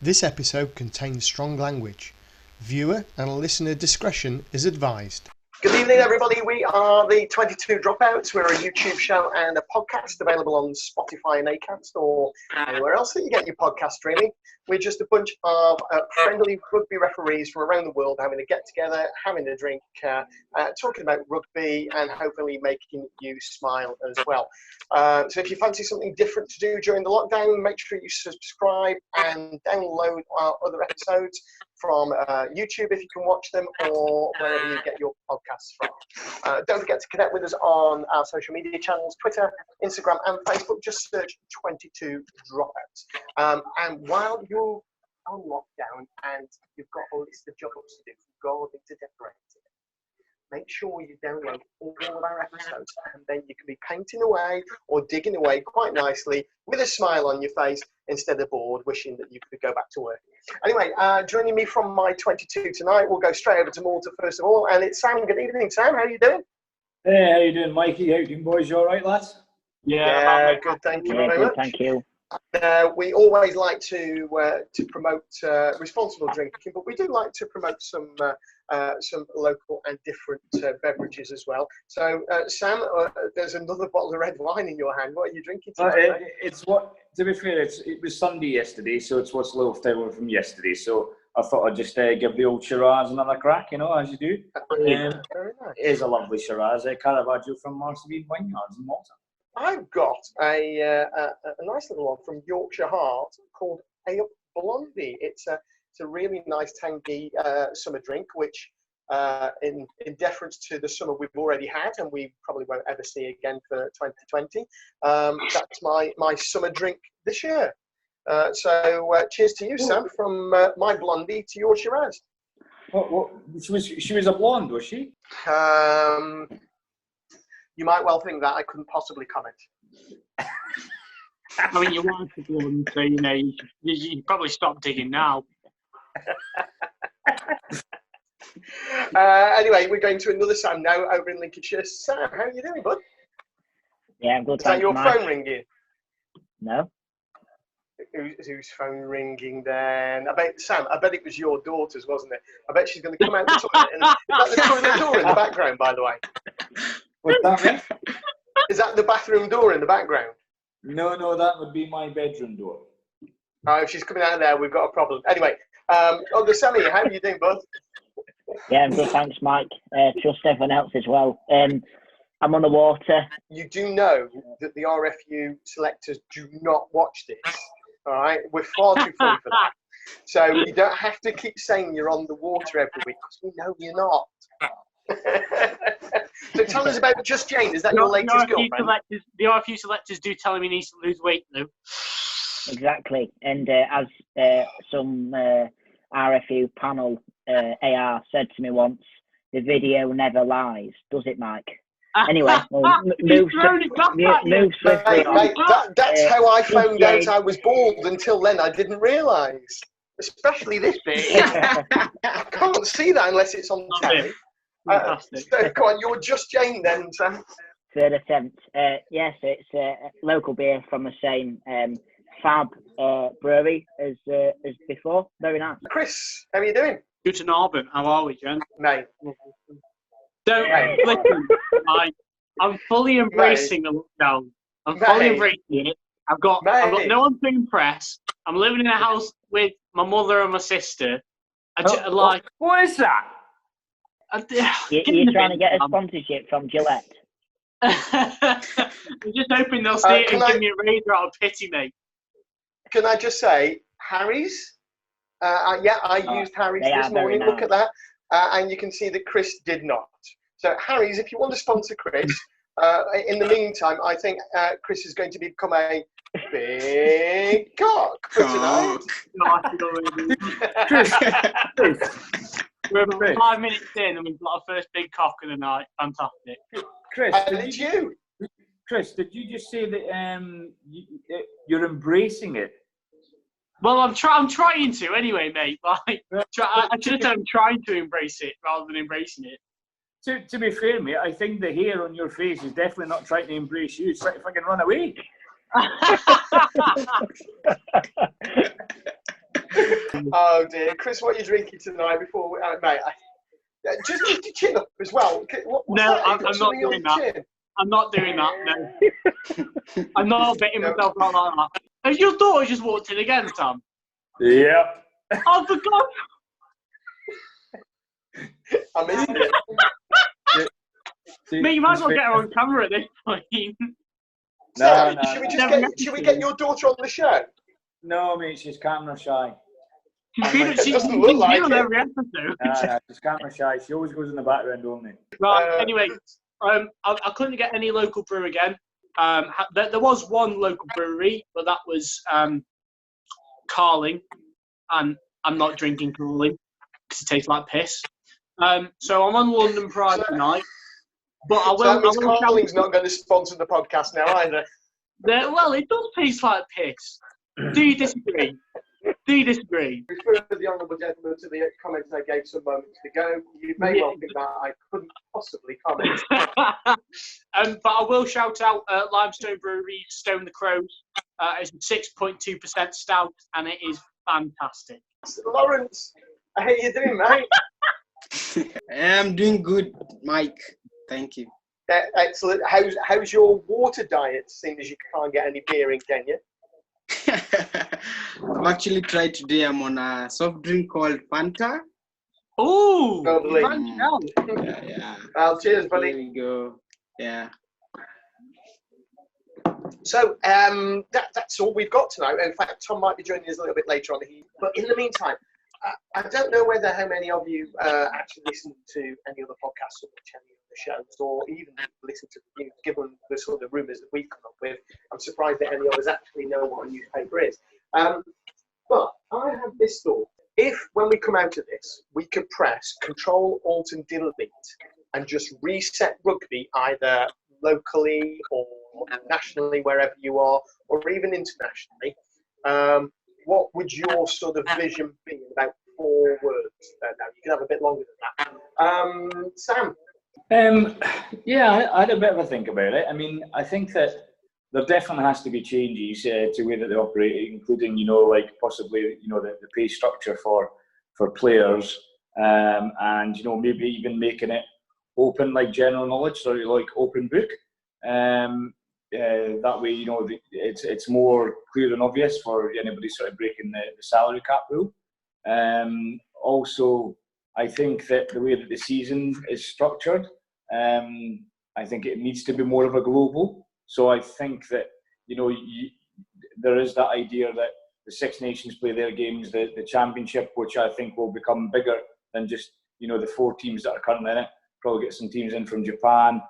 This episode contains strong language. Viewer and listener discretion is advised. Good evening, everybody. We are the 22 Dropouts. We're a YouTube show and a podcast available on Spotify and Acast or anywhere else that you get your podcast streaming. We're just a bunch of friendly rugby referees from around the world having a get-together, having a drink, talking about rugby and hopefully making you smile as well. So if you fancy something different to do during the lockdown, make sure you subscribe and download our other episodes from YouTube if you can watch them, or wherever you get your podcasts from. Don't forget to connect with us on our social media channels, Twitter, Instagram and Facebook. Just search 22 Dropouts. And while you're on lockdown and you've got a list of jobs to do from gardening to decorating, make sure you download all of our episodes, and then you can be painting away or digging away quite nicely with a smile on your face instead of bored, wishing that you could go back to work. Anyway, joining me from my 22 tonight, we'll go straight over to Malta first of all, and it's Sam. Good evening, Sam. How are you doing? Hey, how you doing, Mikey? How you doing, boys? You all right, lads? Yeah, good. Thank you very much. Thank you. We always like to promote responsible drinking, but we do like to promote some local and different beverages as well. So, Sam, there's another bottle of red wine in your hand. What are you drinking tonight? It's what. To be fair, it was Sunday yesterday, so it's what's left over from yesterday. So I thought I'd just give the old Shiraz another crack, you know, as you do. Very nice. It is a lovely Shiraz, Caravaggio from Marseille Vineyards in Malta. I've got a nice little one from Yorkshire Heart called A Up Blondie. It's a really nice tangy summer drink, which in deference to the summer we've already had and we probably won't ever see again for 2020. That's my summer drink this year. So cheers to you, Sam, from my Blondie to your Shiraz. What? She was a blonde, was she? You might well think that. I couldn't possibly comment. I mean, you want to go and so, you know, you probably stop digging now. Anyway, we're going to another Sam now over in Lincolnshire. Sam, how are you doing, bud? Yeah, I'm good. Is that your phone ringing? No. Whose phone ringing then? I bet it was your daughter's, wasn't it? I bet she's going to come out the toilet. Is that the toilet door in the background, by the way? What's that mean? Is that the bathroom door in the background? No, that would be my bedroom door. Oh, if she's coming out of there, we've got a problem. Anyway, Sammy, how are you doing, bud? Yeah, I'm good, thanks, Mike. Trust everyone else as well. I'm on the water. You do know that the RFU selectors do not watch this, all right? We're far too funny for that. So you don't have to keep saying you're on the water every week, because we know you're not. So tell us about Just Jane. Is that your latest girlfriend? The RFU selectors do tell him he needs to lose weight, though. Exactly. And as some RFU panel AR said to me once, the video never lies, does it, Mike? Anyway, move swiftly on. Mate, that's how I found out I was bald. Until then, I didn't realise. Especially this bit. I can't see that unless it's on telly. So, go on, you're Just Jane then, Sam. Third attempt. Yes, it's a local beer from the same Fab brewery as before. Very nice. Chris, how are you doing? Good to Northern. How are we, Jen? Mate. Listen, I'm fully embracing the lockdown. I'm fully embracing it. I've got no one to impress. I'm living in a house with my mother and my sister. What is that? You're trying to get a sponsorship from Gillette. I'm just hoping they'll see it and give me a razor out of pity, mate. Can I just say, Harry's? I used Harry's this morning. Nice. Look at that. And you can see that Chris did not. So, Harry's, if you want to sponsor Chris, in the meantime, I think Chris is going to become a big cock for tonight. Chris. We're about 5 minutes in and we've got our first big cock of the night. Fantastic. Chris, Chris, did you just say that you're embracing it? Well, I'm trying to anyway, mate. Like, I should have said I'm trying to embrace it rather than embracing it. To be fair, mate, I think the hair on your face is definitely not trying to embrace you. It's trying to fucking run away. Oh dear, Chris, what are you drinking tonight? Before we, mate, just lift your chin up as well. No, I'm not doing that. Chin? I'm not doing that. No, I'm not betting myself out like that. Has your daughter just walked in again, Sam? Yep. Oh, for God! I missed it. Mate, you might as well get her on camera at this point. So, should we get your daughter on the show? No, mate, she's camera shy. She doesn't look like on it. every episode. No, she's camera shy. She always goes in the background only. Right, anyway, I couldn't get any local brew again. There was one local brewery, but that was Carling, and I'm not drinking Carling because it tastes like piss. So I'm on London Pride tonight, but I will. So that means Carling's not going to sponsor the podcast now either. Well, it does taste like piss. Do you disagree? Do you disagree? Refer the honourable gentleman to the comments I gave some moments ago. You may well think that I couldn't possibly comment. But I will shout out Limestone Brewery, Stone the Crows. It's a 6.2% stout, and it is fantastic. Lawrence, how you doing, mate? I'm doing good, Mike. Thank you. Excellent. How's your water diet, seeing as you can't get any beer in Kenya? I've actually tried today. I'm on a soft drink called Fanta. Oh, lovely. Yeah. Well, cheers, buddy. There we go. Yeah. So that's all we've got tonight. In fact, Tom might be joining us a little bit later on. But in the meantime, I don't know how many of you actually listen to any other podcasts or watch any of the shows, or even listen to the news, given the sort of rumours that we've come up with. I'm surprised that any of us actually know what a newspaper is. But I have this thought. If, when we come out of this, we could press Control, Alt and Delete and just reset rugby either locally or nationally, wherever you are, or even internationally, what would your sort of vision be in about 4 words? Now, you can have a bit longer than that. Sam? Yeah, I had a bit of a think about it. I mean, I think that there definitely has to be changes to the way that they operate, including, like possibly, the pay structure for players, and, maybe even making it open, like general knowledge, so like open book. That way, it's more clear and obvious for anybody sort of breaking the salary cap rule. Also, I think that the way that the season is structured, I think it needs to be more of a global. So I think that, there is that idea that the Six Nations play their games, the championship, which I think will become bigger than just, the 4 teams that are currently in it. Probably get some teams in from Japan.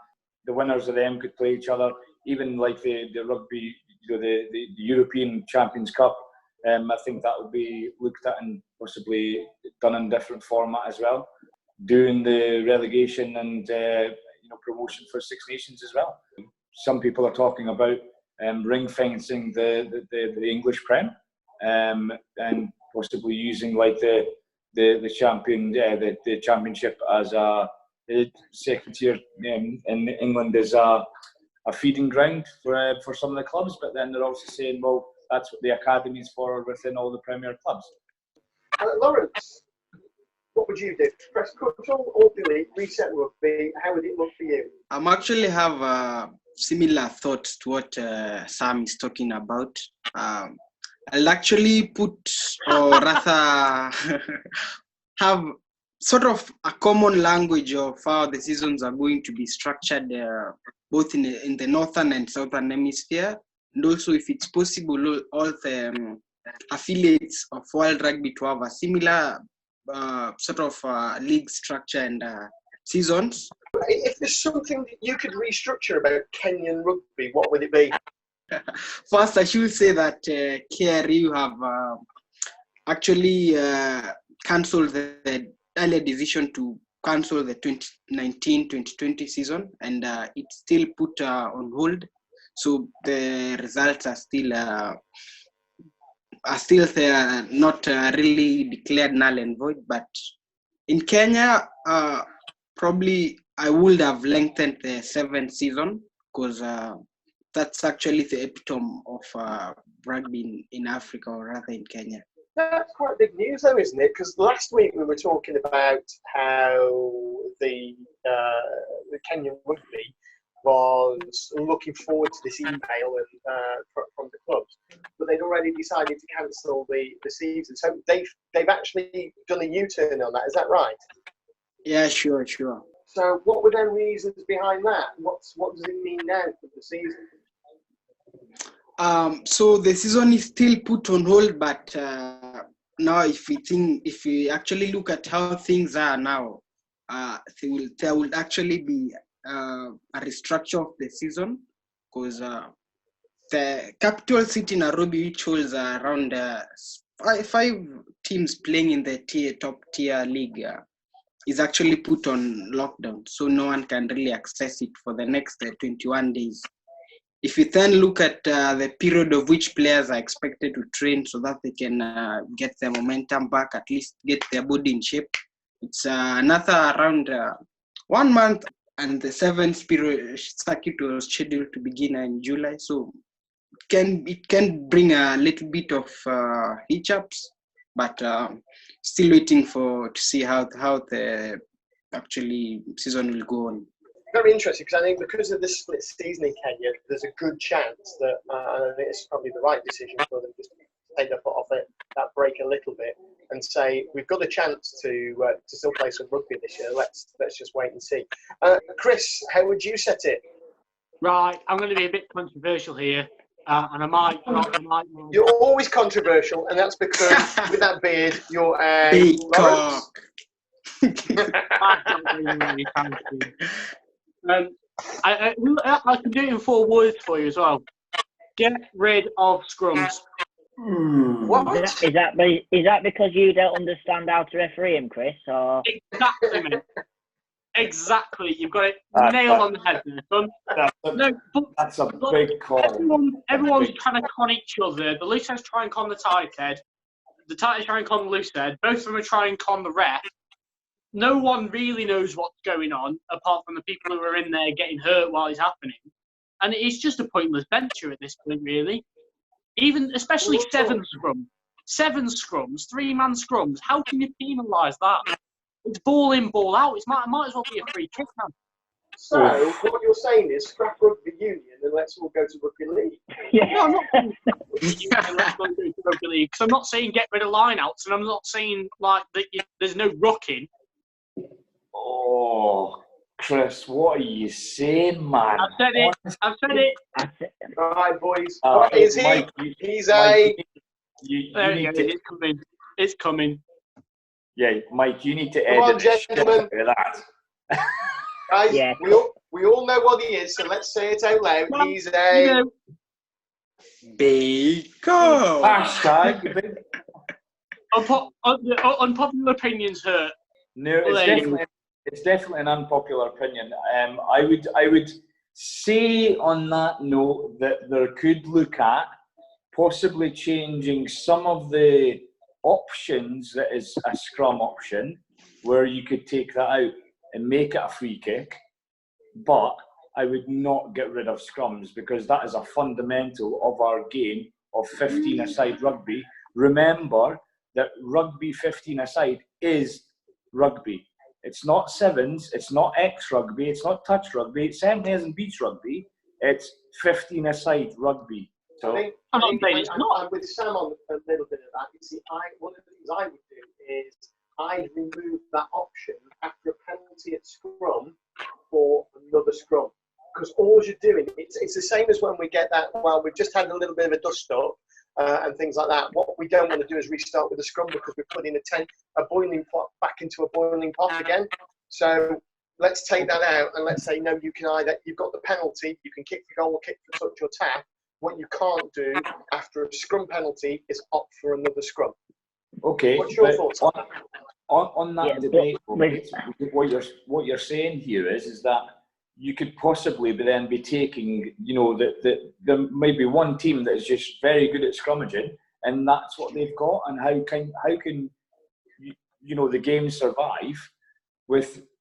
The winners of them could play each other. Even like the rugby, the European Champions Cup, I think that would be looked at and possibly done in different format as well. Doing the relegation and promotion for Six Nations as well. Some people are talking about ring fencing the English Prem, and possibly using like the championship as a second tier in England as a feeding ground for some of the clubs, but then they're also saying, well, that's what the academies for within all the Premier clubs. Lawrence, what would you do? Press Control or Delete, reset rugby. How would it look for you? I'm actually have a similar thoughts to what Sam is talking about. I'll actually put, or rather, have sort of a common language of how the seasons are going to be structured, both in the northern and southern hemisphere, and also, if it's possible, all the affiliates of World Rugby to have a similar sort of league structure and seasons. If there's something that you could restructure about Kenyan rugby, what would it be? First, I should say that KRU have actually cancelled the earlier decision to cancel the 2019-2020 season, and it's still put on hold. So the results are still not really declared null and void. But in Kenya, probably I would have lengthened the 7th season, because that's actually the epitome of rugby in Africa, or rather in Kenya. That's quite big news, though, isn't it? Because last week we were talking about how the Kenyan Rugby was looking forward to this email from the clubs, but they'd already decided to cancel the season. So they've actually done a U-turn on that. Is that right? Yeah, sure. So what were their reasons behind that? What does it mean now for the season? So the season is still put on hold, but now if we actually look at how things are now, there will actually be a restructure of the season, because the capital city Nairobi, which holds around five teams playing in the top tier league, is actually put on lockdown, so no one can really access it for the next 21 days. If you then look at the period of which players are expected to train so that they can get their momentum back, at least get their body in shape, it's another around 1 month, and the seventh circuit was scheduled to begin in July. So it can bring a little bit of hitch-ups, but still waiting to see how the actually season will go on. Very interesting, because I think because of this split season in Kenya, there's a good chance that, and I think it's probably the right decision for them just to take their foot off that break a little bit and say, we've got a chance to still play some rugby this year. Let's just wait and see. Chris, how would you set it? Right, I'm going to be a bit controversial here, and I might. You're always controversial, and that's because with that beard, you're a Big Lawrence. I can do it in 4 words for you as well. Get rid of scrums. What? Is that because you don't understand how to referee him, Chris? Or Exactly, mate. Exactly. You've got it nailed on the head there, son. That's a big call. Everyone's trying to con each other. The loose heads try and con the tight head. The tight heads try and con the loose head. Both of them are trying and con the ref. No one really knows what's going on, apart from the people who are in there getting hurt while it's happening. And it's just a pointless venture at this point, really. Especially 7 scrums. 7 scrums, 3-man scrums. How can you penalise that? It's ball in, ball out. It might as well be a free kick now. So, what you're saying is scrap rugby union and let's all go to rugby league. yeah. No, I'm not saying let's go to rugby league, because I'm not saying get rid of lineouts, and I'm not saying like that there's no rucking. Oh, Chris, what are you saying, man? I've said it. All right, boys. What is he? Mike, He's Mike, a... There you go. It's coming. It's coming. Yeah, Mike, you need to Come on, edit the shit gentlemen. out of that. Guys, Yeah. we all know what he is, so let's say it out loud. Well, He's a... Bacon. Hashtag. Unpopular opinions hurt. No, it's definitely an unpopular opinion. I would say on that note that there could look at possibly changing some of the options that is a scrum option, where you could take that out and make it a free kick, but I would not get rid of scrums, because that is a fundamental of our game of 15-a-side rugby. Remember that rugby 15-a-side is rugby. It's not sevens, it's not X-rugby, it's not touch rugby, it certainly isn't beach rugby, it's 15-a-side rugby. So I'm with Sam on a little bit of that. You see, one of the things I would do is I'd remove that option after a penalty at scrum for another scrum. Because all you're doing, it's the same as when we get that, well, we've just had a little bit of a dust up and things like that. What we don't want to do is restart with a scrum, because we're putting a boiling pot back into a boiling pot again. So let's take that out and let's say, no, you can either, you've got the penalty, you can kick the goal or kick the touch or tap. What you can't do after a scrum penalty is opt for another scrum. okay, What's your thoughts on that? On that debate, what you're saying here is that you could possibly then be taking, that there may be one team that is just very good at scrummaging, and that's what they've got. And how can the game survive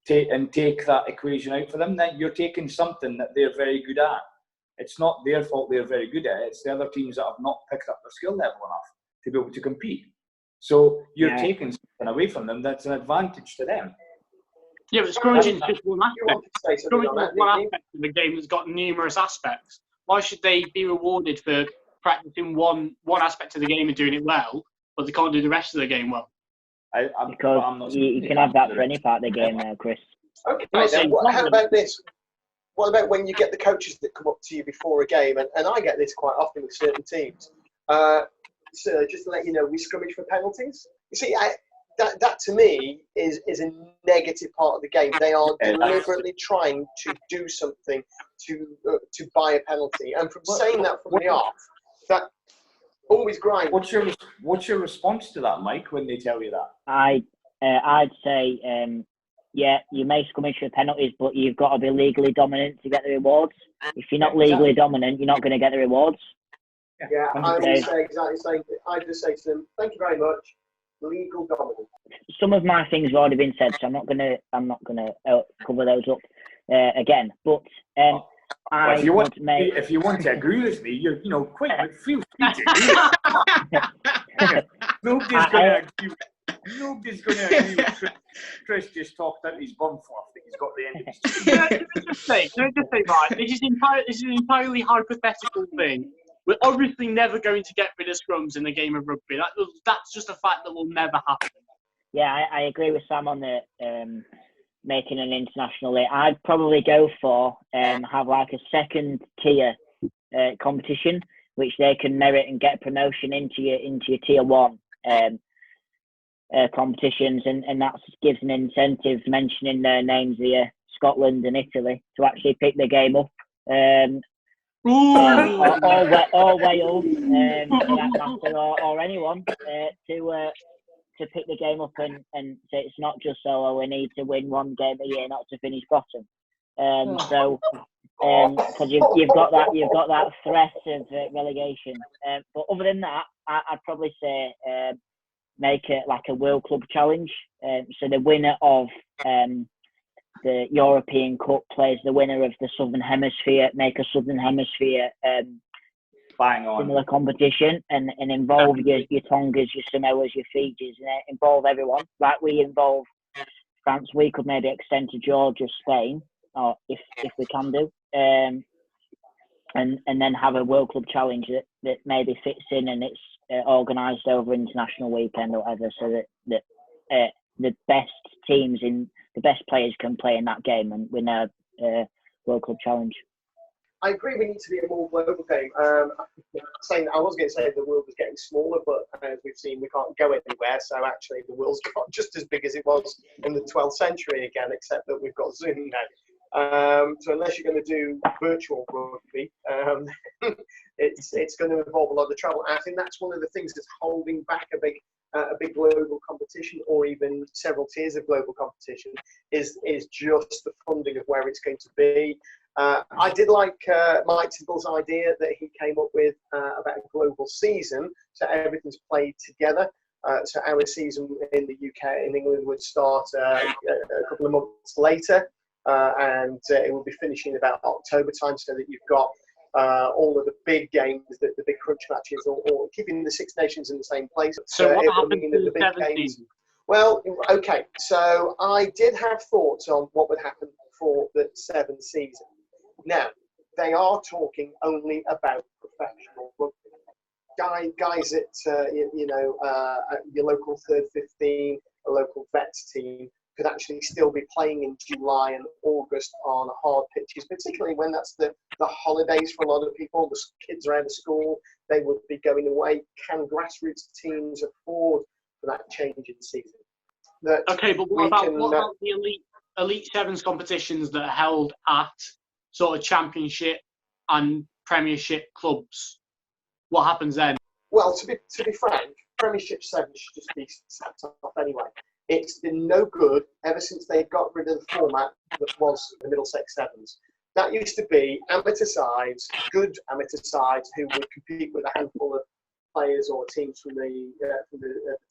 take that equation out for them? Then you're taking something that they're very good at. It's not their fault they're very good at it. It's the other teams that have not picked up their skill level enough to be able to compete. So you're taking something away from them that's an advantage to them. Yeah, but scrummaging is just one You aspect. wanted to say something on Scrummaging is that, one didn't you? aspect of the game that's got numerous aspects. Why should they be rewarded for practicing one aspect of the game and doing it well, but they can't do the rest of the game well? Because you can have that for any part of the game now, Chris. Okay, I'm not then saying how about this? What about when you get the coaches that come up to you before a game, and I get this quite often with certain teams. So just to let you know, we scrummage for penalties. You see, that to me is a negative part of the game. They are deliberately trying to do something to buy a penalty, and from saying that from the off, that always grinds. What's your response to that, Mike, when they tell you that? I'd say, yeah, you may scrummage for penalties, but you've got to be legally dominant to get the rewards. If you're not legally dominant, you're not going to get the rewards. Yeah, I would say exactly the same thing. I just say to them, "Thank you very much, legal dominance." Some of my things have already been said, so I'm not gonna cover those up again. But if you want to agree with me, feel free to. Nobody's going to agree with Chris. Chris just talked out his bum fluff that he's got the end of his Can I just say, right, this is an entirely hypothetical thing. We're obviously never going to get rid of scrums in the game of rugby. That's just a fact that will never happen. Yeah, I agree with Sam on the making an international league. I'd probably go for have like a second tier competition, which they can merit and get promotion into your tier one competitions, and that gives an incentive, mentioning their names here, Scotland and Italy, to actually pick the game up. Or Wales, for that matter, or anyone to pick the game up and so it's not just we need to win one game a year, not to finish bottom. So because you've got that threat of relegation. But other than that, I'd probably say make it like a World Club Challenge. So the winner of the European Cup plays the winner of the Southern Hemisphere, make a Southern Hemisphere similar competition and involve your Tongas, your Samoas, your Fijis, and involve everyone. Like we involve France, we could maybe extend to Georgia, Spain, or if we can do, and then have a World Club Challenge that maybe fits in and it's organised over international weekend or whatever, so that the best teams the best players can play in that game and win a World Club Challenge. I agree we need to be a more global game. Saying I was going to say the world was getting smaller, but as we've seen, we can't go anywhere. So actually, the world's got just as big as it was in the 12th century again, except that we've got Zoom now. So unless you're going to do virtual rugby, it's going to involve a lot of travel. And I think that's one of the things that's holding back a big global competition, or even several tiers of global competition, is just the funding of where it's going to be. I did like Mike Tibble's idea that he came up with about a global season, so everything's played together. So our season in the UK, in England, would start a couple of months later, and it will be finishing about October time, so that you've got all of the big games, the big crunch matches, or keeping the Six Nations in the same place. So what happened to the the big 17? games? Well, okay, so I did have thoughts on what would happen for the 7th season. Now, they are talking only about professional rugby. Guys at your local third 15, a local vets team, could actually still be playing in July and August on hard pitches, particularly when that's the holidays for a lot of people. The kids are out of school, they would be going away. Can grassroots teams afford for that change in season? Okay, but what about the Elite Sevens competitions that are held at sort of championship and premiership clubs? What happens then? Well, to be frank, Premiership 7 should just be sacked off anyway. It's been no good ever since they got rid of the format that was the Middlesex Sevens. That used to be amateur sides, good amateur sides who would compete with a handful of players or teams from the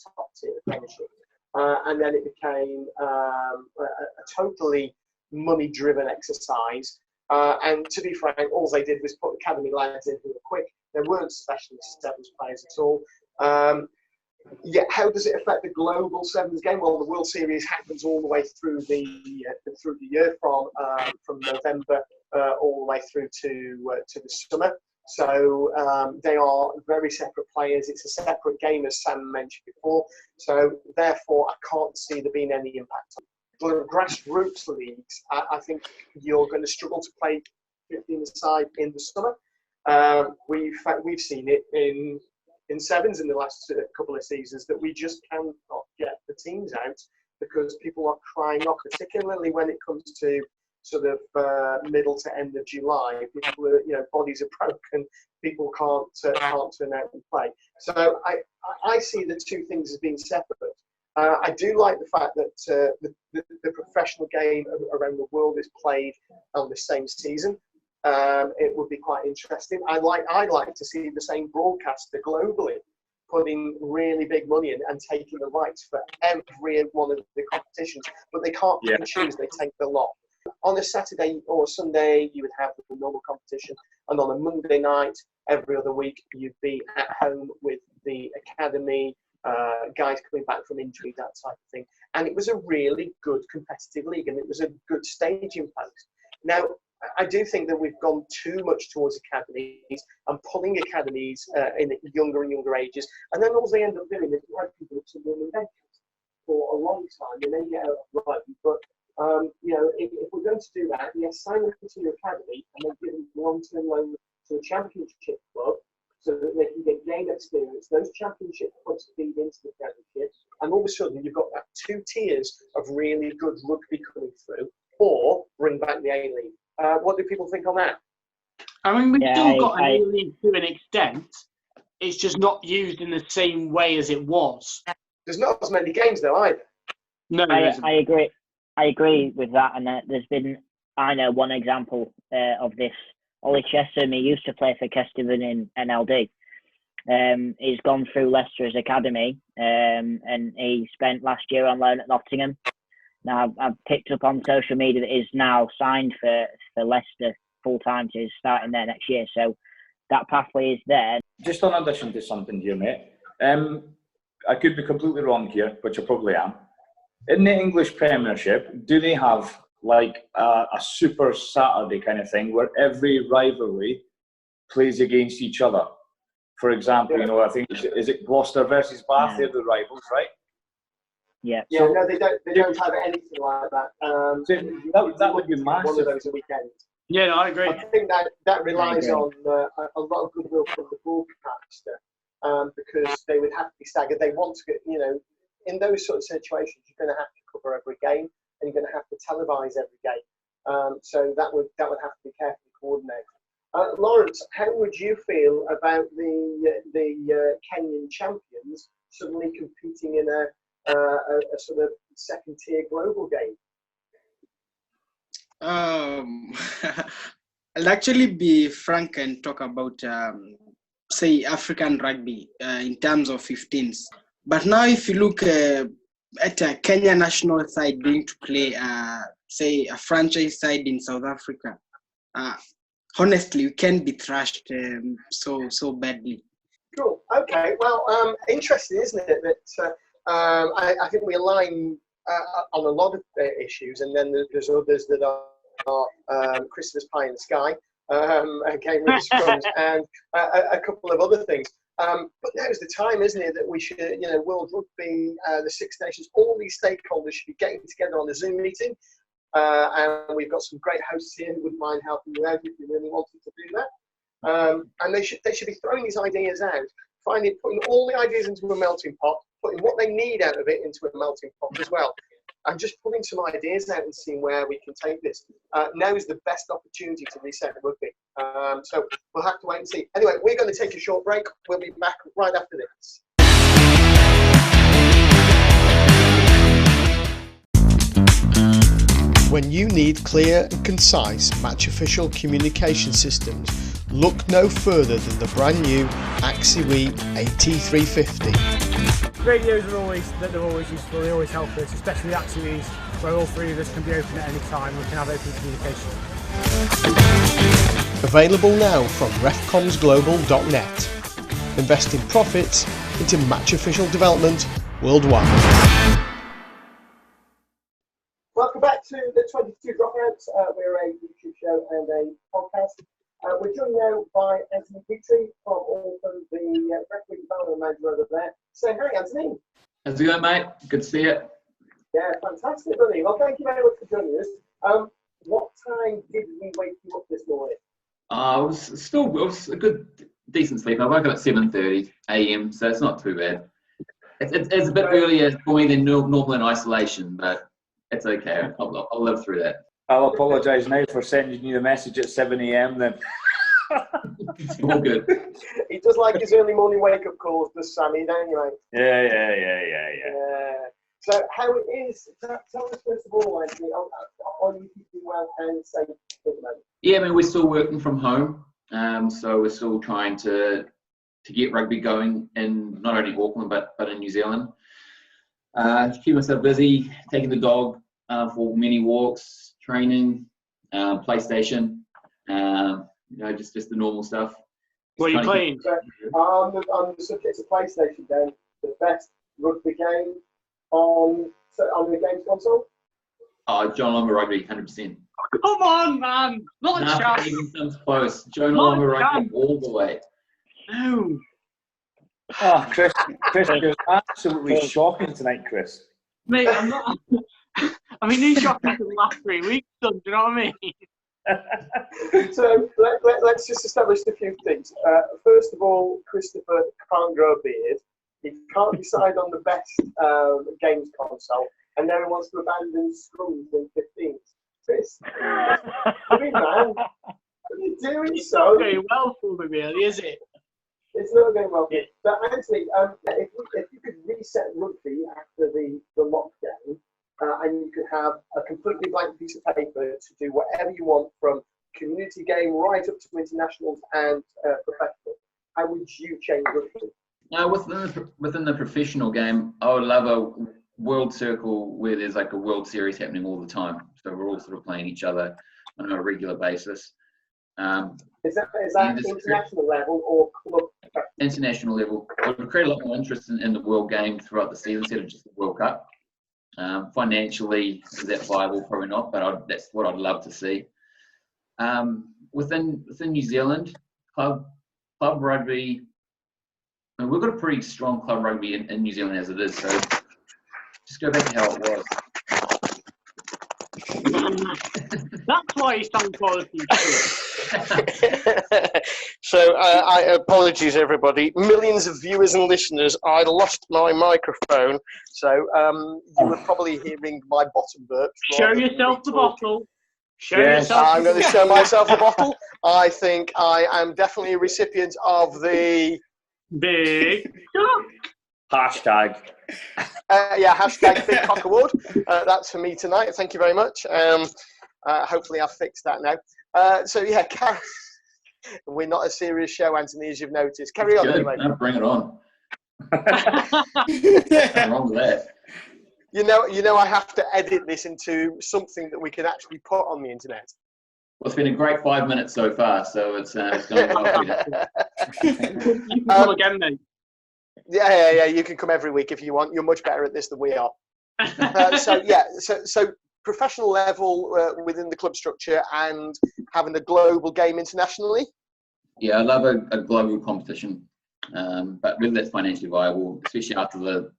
top tier of the Premiership. And then it became a totally money-driven exercise. And to be frank, all they did was put academy lads in who were quick. There weren't specialist sevens players at all. how does it affect the global sevens game? Well, the World Series happens all the way through the year from November all the way through to the summer. So they are very separate players. It's a separate game, as Sam mentioned before. So therefore, I can't see there being any impact. For grassroots leagues, I think you're going to struggle to play 15-a-side in the summer. We've seen it in sevens in the last couple of seasons that we just cannot get the teams out because people are crying off, particularly when it comes to sort of middle to end of July. People are, bodies are broken. People can't turn out and play. So I see the two things as being separate. I do like the fact that the professional game around the world is played on the same season. It would be quite interesting. I'd like to see the same broadcaster globally putting really big money in and taking the rights for every one of the competitions, but they can't pick and choose. They take the lot. On a Saturday or Sunday, you would have the normal competition, and on a Monday night, every other week, you'd be at home with the academy, guys coming back from injury, that type of thing. And it was a really good competitive league, and it was a good staging place. Now, I do think that we've gone too much towards academies and pulling academies in younger and younger ages, and then all they end up doing is drag people to women benches for a long time, and then get out of rugby. But if we're going to do that, yes, sign them to your academy and then give them long-term loan to a championship club so that they can get game experience. Those championship clubs feed into the championship, and all of a sudden you've got that 2 tiers of really good rugby coming through, or bring back the A-League. What do people think on that? I mean, we've still got an A-League to an extent. It's just not used in the same way as it was. There's not as many games though either. No, I agree. I agree with that, and there's been, I know one example of this. Ollie Chesham, he used to play for Kesteven in NLD. He's gone through Leicester's academy, and he spent last year on loan at Nottingham. Now, I've picked up on social media that he's now signed for Leicester full-time, so he's starting there next year. So that pathway is there. Just on addition to something here, mate. I could be completely wrong here, which I probably am. In the English Premiership, do they have like a Super Saturday kind of thing where every rivalry plays against each other? For example, I think, is it Gloucester versus Bath? They're the rivals, right? Yeah. Yeah, no, they don't have anything like that. That would be massive. One of those a weekend. Yeah, no, I agree. I think that relies on a lot of goodwill from the broadcaster because they would have to be staggered. They want to get, in those sort of situations, you're going to have to cover every game and you're going to have to televise every game. So that would have to be carefully coordinated. Lawrence, how would you feel about the Kenyan champions suddenly competing in a sort of second-tier global game? I'll actually be frank and talk about, say, African rugby in terms of 15s. But now if you look at a Kenya national side going to play, say, a franchise side in South Africa, honestly, we can be thrashed so badly. Cool. Okay. Well, interesting, isn't it, that I think we align on a lot of issues, and then there's others that are Christmas pie in the sky, game with scrums, and a couple of other things. But now's the time, isn't it, that we should, World Rugby, the Six Nations, all these stakeholders should be getting together on a Zoom meeting, and we've got some great hosts here who wouldn't mind helping you out if you really wanted to do that. And they should be throwing these ideas out, putting all the ideas into a melting pot, putting what they need out of it into a melting pot as well, and just putting some ideas out and seeing where we can take this. Now is the best opportunity to reset rugby. So we'll have to wait and see. Anyway, we're going to take a short break. We'll be back right after this. When you need clear and concise match official communication systems, look no further than the brand new Axiwe AT350. Radios are always useful, they always help us, especially Axiwe's, where all three of us can be open at any time, we can have open communication. Available now from refcomsglobal.net. investing profits into match official development worldwide. Welcome back to the 22 Dropouts. We're a YouTube show and a podcast. We're joined now by Anthony Petrie from Auckland, the Rugby development manager over there. So, hi, Anthony. How's it going, mate? Good to see you. Yeah, fantastic, buddy. Well, thank you very much for joining us. What time did we wake you up this morning? It was a good, decent sleep. I woke up at 7:30 a.m., so it's not too bad. It's a bit earlier for me than normal in isolation, but it's okay. I'll live through that. I'll apologise now for sending you the message at 7 a.m. then. It's all good. He does like his early morning wake-up calls, does Sammy, don't you, mate? Yeah. So, how it is, tell us first of all, Anthony, are you keeping well and safe at the moment? Yeah, I mean, we're still working from home, so we're still trying to get rugby going in not only Auckland but in New Zealand. Keep myself busy, taking the dog for many walks, training, PlayStation, just the normal stuff. What are you playing? So, on the subject of PlayStation, then, the best rugby game on the games console? John Longmire Rugby, 100%. Come on, man! Not a Nothing chance. even comes close. John Not a Longmire Rugby chance. all the way. No. Oh, Chris, you're absolutely shocking tonight, Chris. Mate, I'm not. I mean, he's shocking for the last 3 weeks, son. Do you know what I mean? So let's just establish a few things. First of all, Christopher can't grow a beard. He can't decide on the best games console, and now he wants to abandon scrums in 15s. Chris, come in, man. What are you doing? It's not going well for me, really, is it? It's not going well. So, Anthony, if you could reset rugby after the lockdown, and you could have a completely blank piece of paper to do whatever you want from community game right up to internationals and professional, how would you change rugby? Within the professional game, I would love a world circle where there's like a World Series happening all the time. So we're all sort of playing each other on a regular basis. Is that international level or club? International level. It would create a lot more interest in the world game throughout the season instead of just the World Cup. Financially, is that viable? Probably not, but that's what I'd love to see. Within New Zealand, club rugby, I mean, we've got a pretty strong club rugby in New Zealand as it is, so just go back to how it was. That's why he's done quality. So, apologies, everybody. Millions of viewers and listeners. I lost my microphone, so you were probably hearing my bottom burps. Show yourself the bottle. Show yourself. I'm going to show myself the bottle. I think I am definitely a recipient of the Big Cock. Hashtag. Hashtag Big Cock Award. That's for me tonight. Thank you very much. Hopefully I've fixed that now. We're not a serious show, Anthony, as you've noticed. Carry on anyway. No, bring it on. Nothing wrong with that. You know, I have to edit this into something that we can actually put on the internet. Well, it's been a great 5 minutes so far, so it's going well. You can come again, mate. Yeah. You can come every week if you want. You're much better at this than we are. So professional level within the club structure and having a global game internationally. Yeah, I love a global competition, but whether that's financially viable, especially after the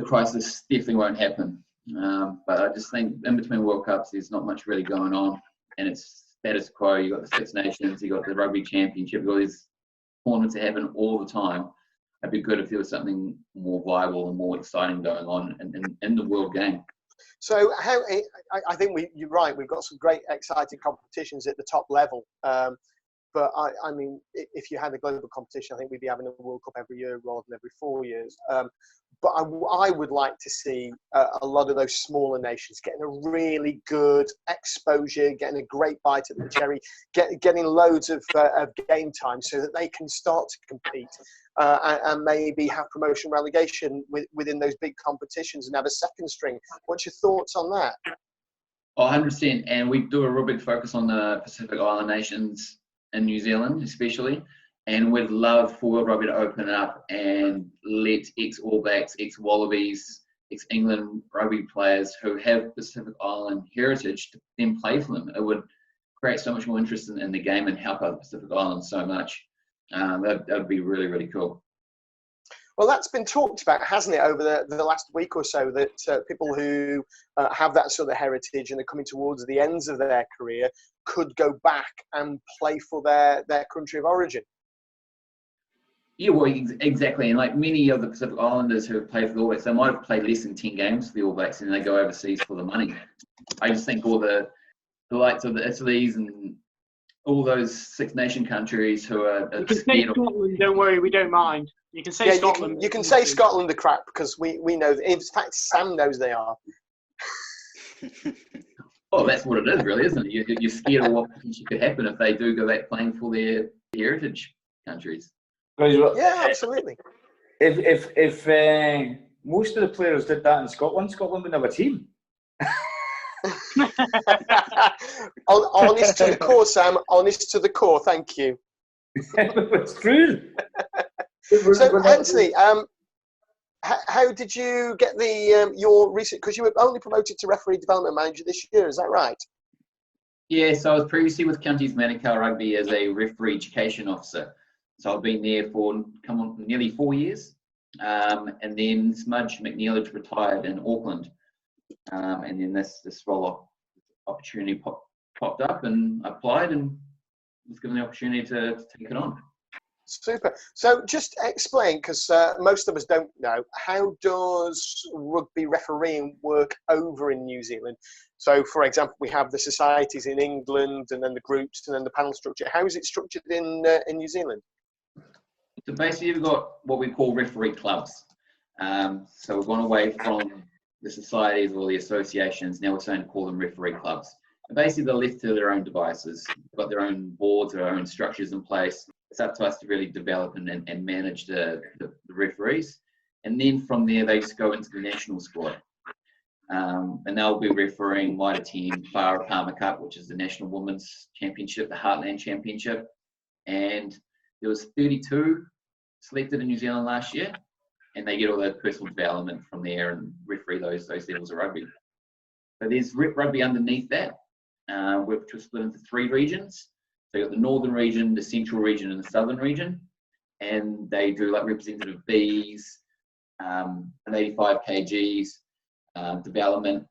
crisis, definitely won't happen. But I just think in between World Cups, there's not much really going on, and it's status quo. You got the Six Nations, you got the Rugby Championship, you got these tournaments that happen all the time. It'd be good if there was something more viable and more exciting going on in the world game. So I think you're right. We've got some great, exciting competitions at the top level. But I mean, if you had a global competition, I think we'd be having a World Cup every year rather than every 4 years. But I would like to see a lot of those smaller nations getting a really good exposure, getting a great bite at the cherry, getting loads of game time so that they can start to compete and maybe have promotion relegation within those big competitions and have a second string. What's your thoughts on that? Oh, 100%. And we do a real big focus on the Pacific Island nations in New Zealand, especially. And we'd love for World Rugby to open up and let ex-All Blacks, ex-Wallabies, ex-England rugby players who have Pacific Island heritage to then play for them. It would create so much more interest in the game and help out the Pacific Island so much. That would be really, really cool. Well, that's been talked about, hasn't it, over the last week or so, that people who have that sort of heritage and are coming towards the ends of their career could go back and play for their country of origin. Yeah, well, exactly. And like many of the Pacific Islanders who have played for the All Blacks, they might have played less than 10 games for the All Blacks and they go overseas for the money. I just think all the likes of the Italy's and all those Six Nation countries who are you can say Scotland, don't worry, we don't mind. You can say Scotland. You can say Scotland are crap because we know. In fact, Sam knows they are. Oh, that's what it is, really, isn't it? You're scared of what potentially could happen if they do go back playing for their heritage countries. Yeah, absolutely. If most of the players did that in Scotland, Scotland would have a team. Honest to the core, Sam. Honest to the core. Thank you. It's true. So, Anthony, how did you get your recent? Because you were only promoted to referee development manager this year. Is that right? Yeah. So I was previously with Counties Manukau Rugby as a referee education officer. So I've been there for nearly 4 years, and then Smudge McNeil retired in Auckland, and then this role opportunity popped up, and I applied and was given the opportunity to take it on. Super. So just explain, because most of us don't know, how does rugby refereeing work over in New Zealand? So, for example, we have the societies in England, and then the groups, and then the panel structure. How is it structured in New Zealand? So basically, we've got what we call referee clubs. So we've gone away from the societies or the associations. Now we're starting to call them referee clubs. And basically, they're left to their own devices. They've got their own boards, their own structures in place. It's up to us to really develop and manage the referees. And then from there, they just go into the national squad. And they'll be refereeing Mitre 10, Whara Palmer Cup, which is the National Women's Championship, the Heartland Championship. And there was 32 selected in New Zealand last year, and they get all their personal development from there and referee those levels of rugby. But there's rugby underneath that, which was split into 3 regions. So you've got the northern region, the central region, and the southern region, and they do like representative Bs, and 85 kgs, development,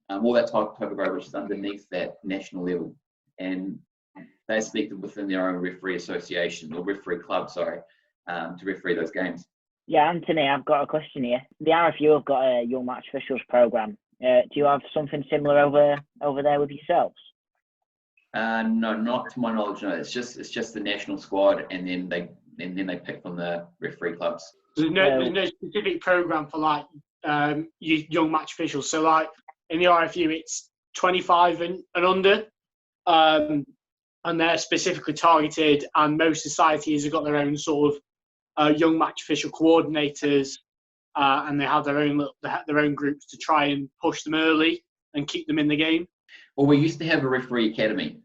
all that type of rugby, which is underneath that national level, and they're selected within their own referee association or referee club, to referee those games. Yeah, Anthony, I've got a question here. The RFU have got a Young Match Officials program. Do you have something similar over there with yourselves? No, not to my knowledge. No, it's just the national squad, and then they pick from the referee clubs. There's no specific program for like young match officials. So like in the RFU, it's 25 and under. And they're specifically targeted, and most societies have got their own sort of young match official coordinators, and they have their own groups to try and push them early and keep them in the game. Well, we used to have a referee academy,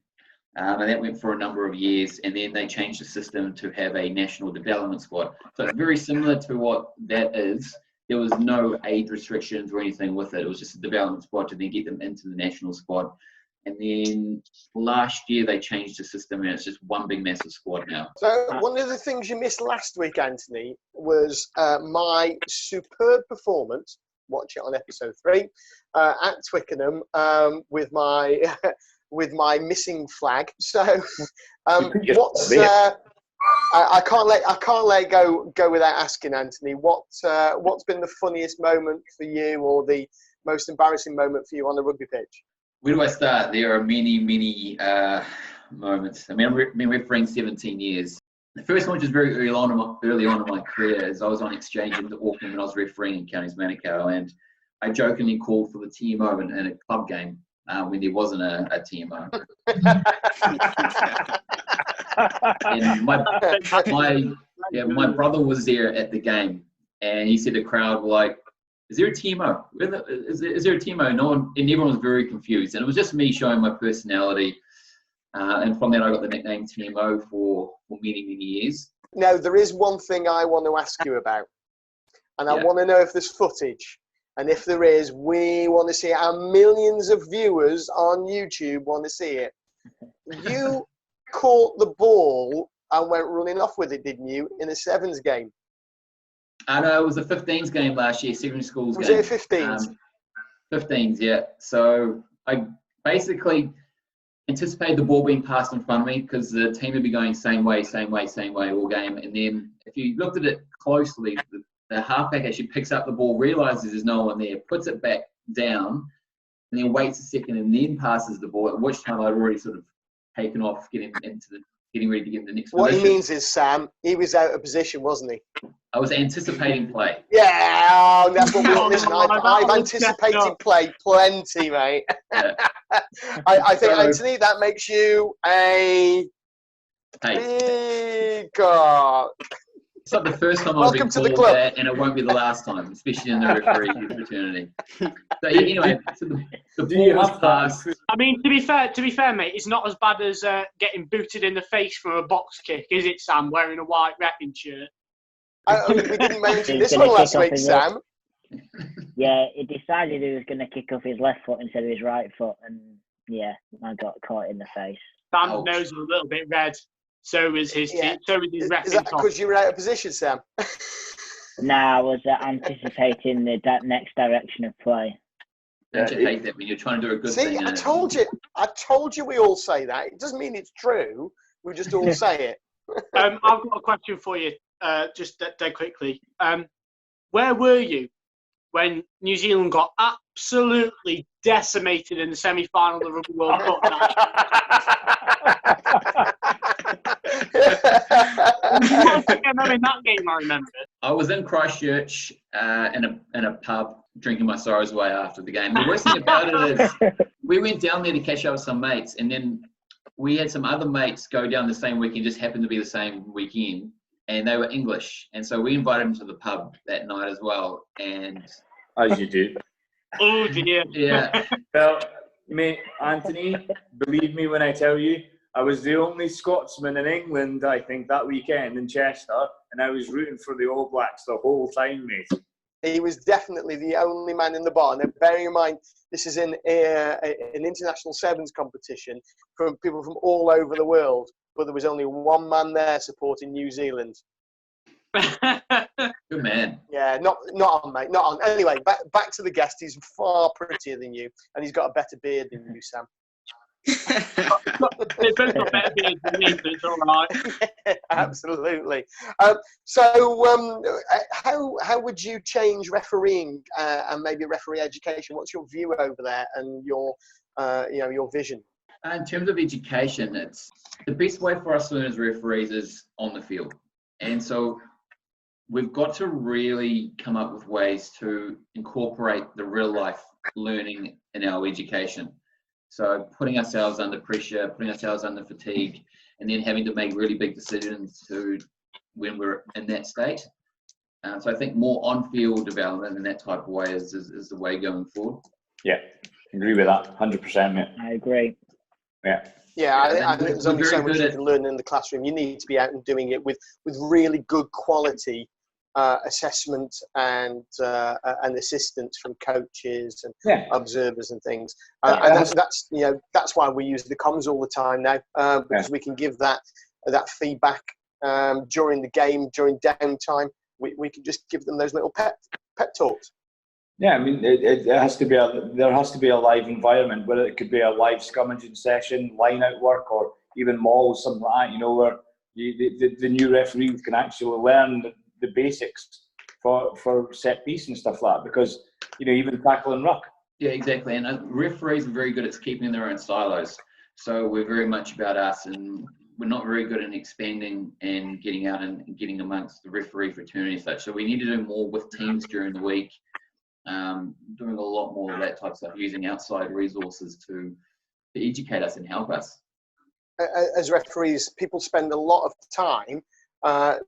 and that went for a number of years, and then they changed the system to have a national development squad. So it's very similar to what that is. There was no age restrictions or anything with it. It was just a development squad to then get them into the national squad. And then last year they changed the system, and it's just one big massive squad now. So one of the things you missed last week, Anthony, was my superb performance. Watch it on episode 3 at Twickenham with my with my missing flag. So what's I can't let go without asking, Anthony. What's been the funniest moment for you, or the most embarrassing moment for you on the rugby pitch? Where do I start? There are many moments. I mean, I've been refereeing 17 years. The first one, which was very early on in my career, is I was on exchange into Auckland when I was refereeing in Counties Manukau, and I jokingly called for the TMO in a club game when there wasn't a TMO. And my brother was there at the game, and he said the crowd were like, "Is there a TMO? Is there a TMO?" No one, and everyone was very confused. And it was just me showing my personality. And from that, I got the nickname TMO for many years. Now, there is one thing I want to ask you about, and I want to know if there's footage. And if there is, we want to see it. Our millions of viewers on YouTube want to see it. You caught the ball and went running off with it, didn't you, in a sevens game? I know it was a 15s game last year, secondary schools Was game. it a 15s? 15s, yeah. So I basically anticipated the ball being passed in front of me because the team would be going same way all game. And then if you looked at it closely, the halfback actually picks up the ball, realizes there's no one there, puts it back down, and then waits a second and then passes the ball, at which time I'd already sort of taken off, getting ready to get in the next What position. he means is, Sam, he was out of position, wasn't he? I was anticipating play. Yeah, that's what we want. Listen, I've anticipated play plenty, mate. Yeah. I think, So, Anthony, that makes you a big God. It's not the first time I've Welcome been to the called club. that, and it won't be the last time, especially in the referee fraternity. So anyway, so the ball was passed. I mean, to be fair, mate, it's not as bad as getting booted in the face from a box kick, is it, Sam? Wearing a white wrapping shirt. We didn't mention this one last week, Sam. Yeah, he decided he was going to kick off his left foot instead of his right foot, and yeah, I got caught in the face. Sam's nose was a little bit red. So was his so was his Is that because you were out of position, Sam? No, I was anticipating the next direction of play. Don't you hate that when you're trying to do a good thing? See, I told you we all say that. It doesn't mean it's true. We just all say it. I've got a question for you, just dead quickly. Where were you when New Zealand got absolutely decimated in the semi-final of the Rugby World Cup match? In that game, I remember. I was in Christchurch in a pub drinking my sorrows away after the game. The worst thing about it is we went down there to catch up with some mates, and then we had some other mates go down the same weekend, just happened to be the same weekend, and they were English, and so we invited them to the pub that night as well. And as you do. Oh dear. Yeah. Well, mate, Anthony, believe me when I tell you, I was the only Scotsman in England, I think, that weekend in Chester, and I was rooting for the All Blacks the whole time, mate. He was definitely the only man in the bar. Now, bearing in mind, this is an international sevens competition from people from all over the world, but there was only one man there supporting New Zealand. Good man. Yeah, not on, mate, not on. Anyway, back to the guest. He's far prettier than you, and he's got a better beard than you, Sam. They both got better beards than me, but it's all right. Yeah, absolutely. So, how would you change refereeing and maybe referee education? What's your view over there and your vision? In terms of education, it's the best way for us to learn as referees is on the field, and so we've got to really come up with ways to incorporate the real life learning in our education. So putting ourselves under pressure, putting ourselves under fatigue, and then having to make really big decisions when we're in that state. So I think more on-field development in that type of way is the way going forward. Yeah, agree with that, 100%, mate. I agree. Yeah. Yeah, I think there's only so much you can learn in the classroom. You need to be out and doing it with really good quality assessment and assistance from coaches and observers and things. And that's why we use the comms all the time now, because we can give that feedback during the game, during downtime. We can just give them those little pep talks. Yeah, I mean, there has to be a live environment, whether it could be a live scrummaging session, line out work, or even mauls, something like that. Where the new referee can actually learn the basics for set piece and stuff like that, because even tackle and ruck. Yeah, exactly. And referees are very good at keeping their own silos. So we're very much about us, and we're not very good at expanding and getting out and getting amongst the referee fraternity and such. So we need to do more with teams during the week, doing a lot more of that type of stuff, using outside resources to educate us and help us. As referees, people spend a lot of time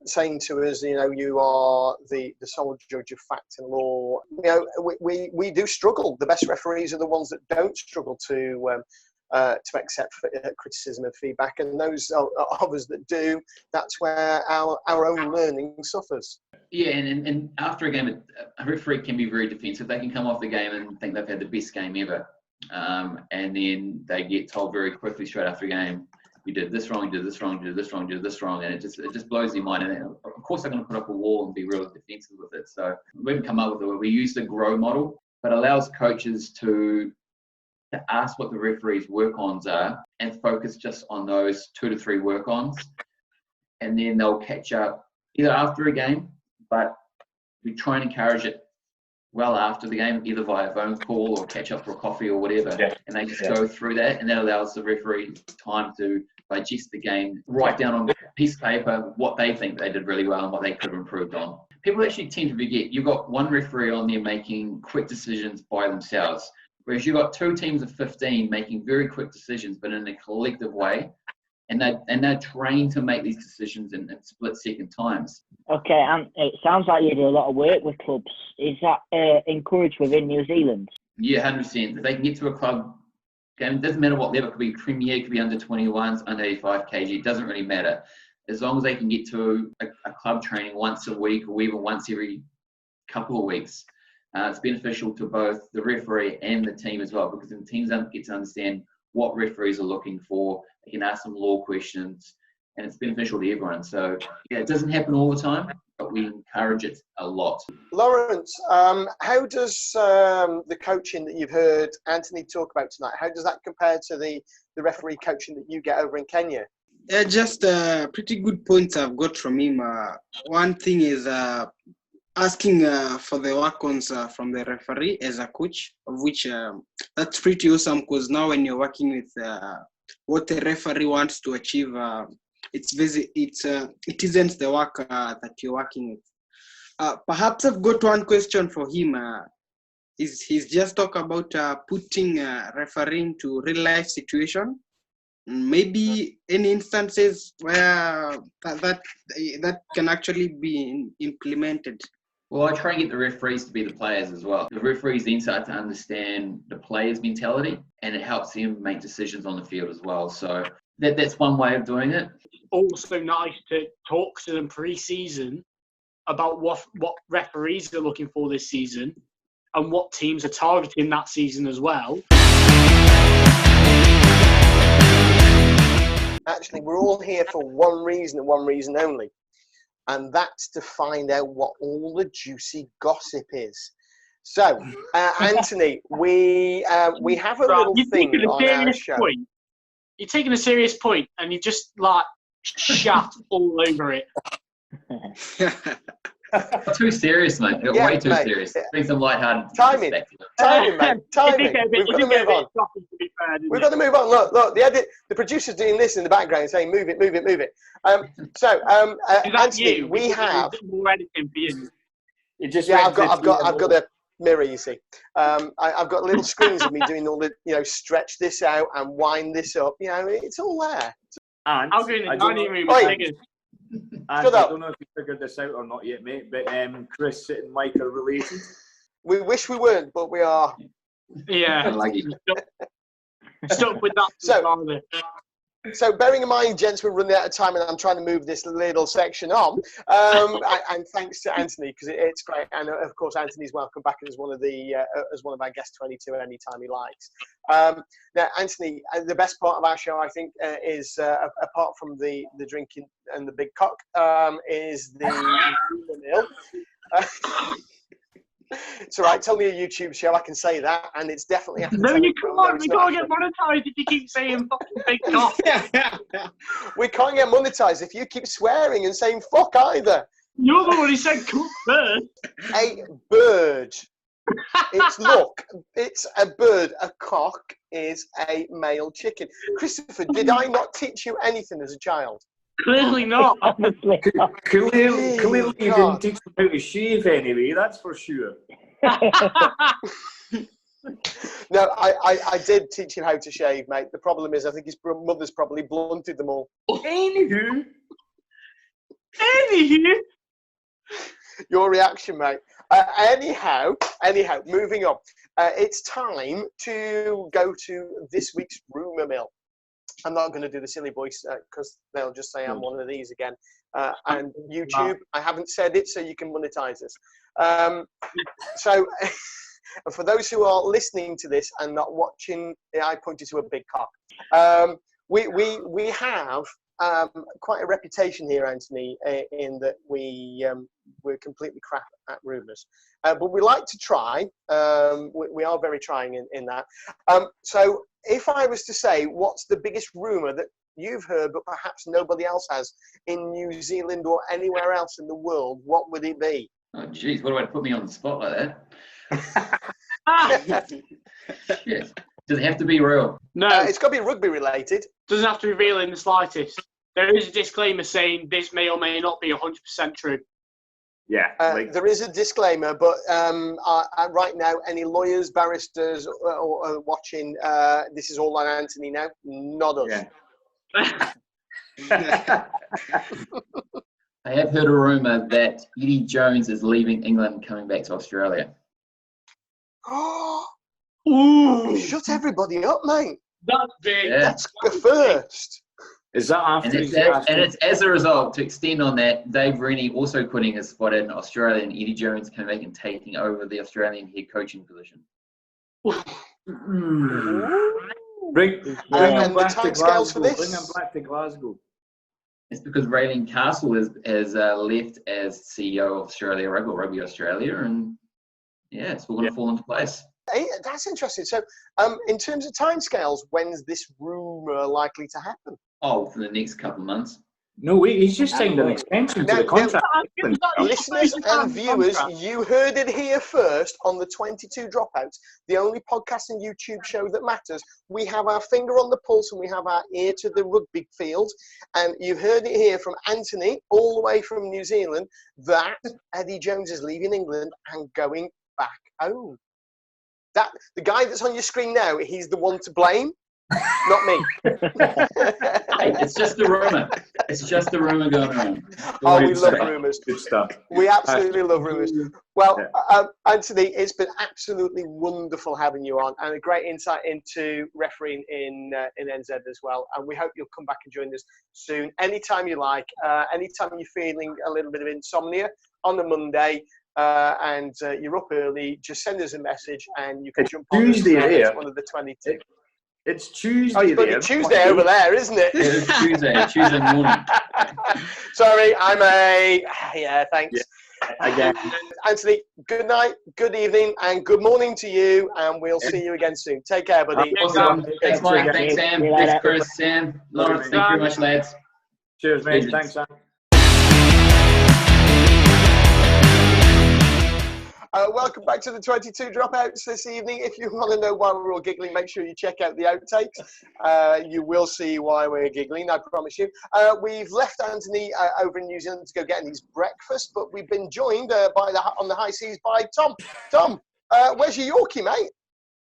saying to us, you are the sole judge of fact and law. We do struggle. The best referees are the ones that don't struggle to to accept criticism and feedback, and those of us that do, that's where our own learning suffers. Yeah, and after a game, a referee can be very defensive. They can come off the game and think they've had the best game ever, and then they get told very quickly straight after a game, you did this wrong, you did this wrong, you did this wrong, you did this wrong, and it just blows their mind. And of course, they're going to put up a wall and be really defensive with it. So we've come up with it. We use the GROW model, but allows coaches to ask what the referee's work-ons are and focus just on those 2 to 3 work-ons, and then they'll catch up either after a game, but we try and encourage it well after the game, either via phone call or catch up for a coffee or whatever. Yeah. And they just go through that, and that allows the referee time to digest the game, write down on a piece of paper what they think they did really well and what they could have improved on. People actually tend to forget you've got one referee on there making quick decisions by themselves, whereas you've got 2 teams of 15 making very quick decisions, but in a collective way. And they're trained to make these decisions in split-second times. Okay, and it sounds like you do a lot of work with clubs. Is that encouraged within New Zealand? Yeah, 100%. If they can get to a club game, it doesn't matter what level. It could be Premier, it could be under 21s, under 85 kg. It doesn't really matter. As long as they can get to a club training once a week or even once every couple of weeks, it's beneficial to both the referee and the team as well, because the teams get to understand what referees are looking for. They can ask some law questions, and it's beneficial to everyone. So, yeah, it doesn't happen all the time, but we encourage it a lot. Lawrence, how does the coaching that you've heard Anthony talk about tonight, how does that compare to the referee coaching that you get over in Kenya? Just pretty good points I've got from him. One thing is asking for the work-ons from the referee as a coach, of which that's pretty awesome, because now when you're working with what the referee wants to achieve, it isn't the work that you're working with. Perhaps I've got one question for him. He's just talk about putting refereeing to real life situation. Maybe any instances where that can actually be implemented. Well, I try and get the referees to be the players as well. The referees then start to understand the players' mentality, and it helps them make decisions on the field as well. So that's one way of doing it. Also nice to talk to them pre-season about what referees are looking for this season and what teams are targeting that season as well. Actually, we're all here for one reason and one reason only. And that's to find out what all the juicy gossip is. So, Anthony, we have a little thing on our show. You're taking a serious point, and you just like shat all over it. Too serious, mate. Yeah, way too mate. serious. Bring some lighthearted. Timing, mate. Timing. We've got to move on. We've got to move on. Look. The producer's doing this in the background, saying, "Move it." Anthony, we have. More editing for you. I've got a mirror. You see, I've got little screens of me doing all the, stretch this out and wind this up. It's all there. And I'll go in the dining room. I don't know if you figured this out or not yet, mate, but Chris and Mike are related. We wish we weren't, but we are. Yeah. Stuck with that. So bearing in mind, gents, we're running out of time and I'm trying to move this little section on. And thanks to Anthony, because it's great. And of course, Anthony's welcome back as one of our guest 22 anytime he likes. Now, Anthony, the best part of our show, I think, is apart from the drinking and the big cock, is the meal. It's all right. Tell me a YouTube show. I can say that, and it's definitely. No, you can't. We can't get monetized if you keep saying fucking big cock. We can't get monetized if you keep swearing and saying fuck either. You're the one who said cook first. A bird. It's a bird. A cock is a male chicken. Christopher, did I not teach you anything as a child? Clearly not. Clearly you didn't teach him how to shave anyway, that's for sure. No, I did teach him how to shave, mate. The problem is I think his mother's probably blunted them all. Anywho. Your reaction, mate. Anyhow, moving on. it's time to go to this week's rumour mill. I'm not going to do the silly voice because they'll just say I'm one of these again. And YouTube, I haven't said it, so you can monetize this. So for those who are listening to this and not watching, I pointed to a big cock. We have quite a reputation here, Anthony, in that we're completely crap at rumours. But we like to try. We are very trying in that. So if I was to say, what's the biggest rumour that you've heard but perhaps nobody else has in New Zealand or anywhere else in the world, what would it be? Oh, geez, what a way to put me on the spot like that. Shit. Does it have to be real? No. It's got to be rugby related. Doesn't have to be real in the slightest. There is a disclaimer saying this may or may not be 100% true. Yeah. There is a disclaimer, but right now, any lawyers, barristers watching, this is all on Anthony now, not us. Yeah. I have heard a rumour that Eddie Jones is leaving England, coming back to Australia. Ooh, shut everybody up, mate. That's big. Yeah. That's the first. Is that after? And it's as a result, to extend on that, Dave Rennie also putting his spot in Australia, and Eddie Jones coming back and taking over the Australian head coaching position. Bring them back to Glasgow. Bring them back to Glasgow. It's because Raylene Castle has left as CEO of Australia Rugby Australia, and yeah, it's all going to fall into place. Hey, that's interesting. So, in terms of timescales, when's this rumour likely to happen? Oh, for the next couple of months. No, wait, he's just signed an extension to the contract. Listeners and viewers, you heard it here first on the 22 Dropouts, the only podcast and YouTube show that matters. We have our finger on the pulse and we have our ear to the rugby field. And you heard it here from Anthony, all the way from New Zealand, that Eddie Jones is leaving England and going back home. That the guy that's on your screen now, he's the one to blame, not me. Hey, it's just a rumour. It's just a rumour going around. Oh, we love rumours. Good stuff. We absolutely love rumours. Well, Anthony, it's been absolutely wonderful having you on, and a great insight into refereeing in NZ as well. And we hope you'll come back and join us soon, anytime you like. Anytime you're feeling a little bit of insomnia on a Monday. And you're up early, just send us a message and you can jump on Tuesday here. One of the 22. It's Tuesday. Oh, it's there. Tuesday over there, isn't it? Yeah, it's Tuesday morning. Sorry, yeah, thanks. Yeah. Again. Anthony, good night, good evening, and good morning to you, and we'll see you again soon. Take care, buddy. Awesome. Thanks, Mike. Thanks, Sam. Thanks, Chris, Sam, Lawrence. Thank you very much, lads. Cheers, mate. Thanks, Sam. Welcome back to the 22 Dropouts this evening. If you want to know why we're all giggling, make sure you check out the outtakes. You will see why we're giggling, I promise you. We've left Anthony over in New Zealand to go get his breakfast, but we've been joined on the high seas by Tom. Tom, where's your Yorkie, mate?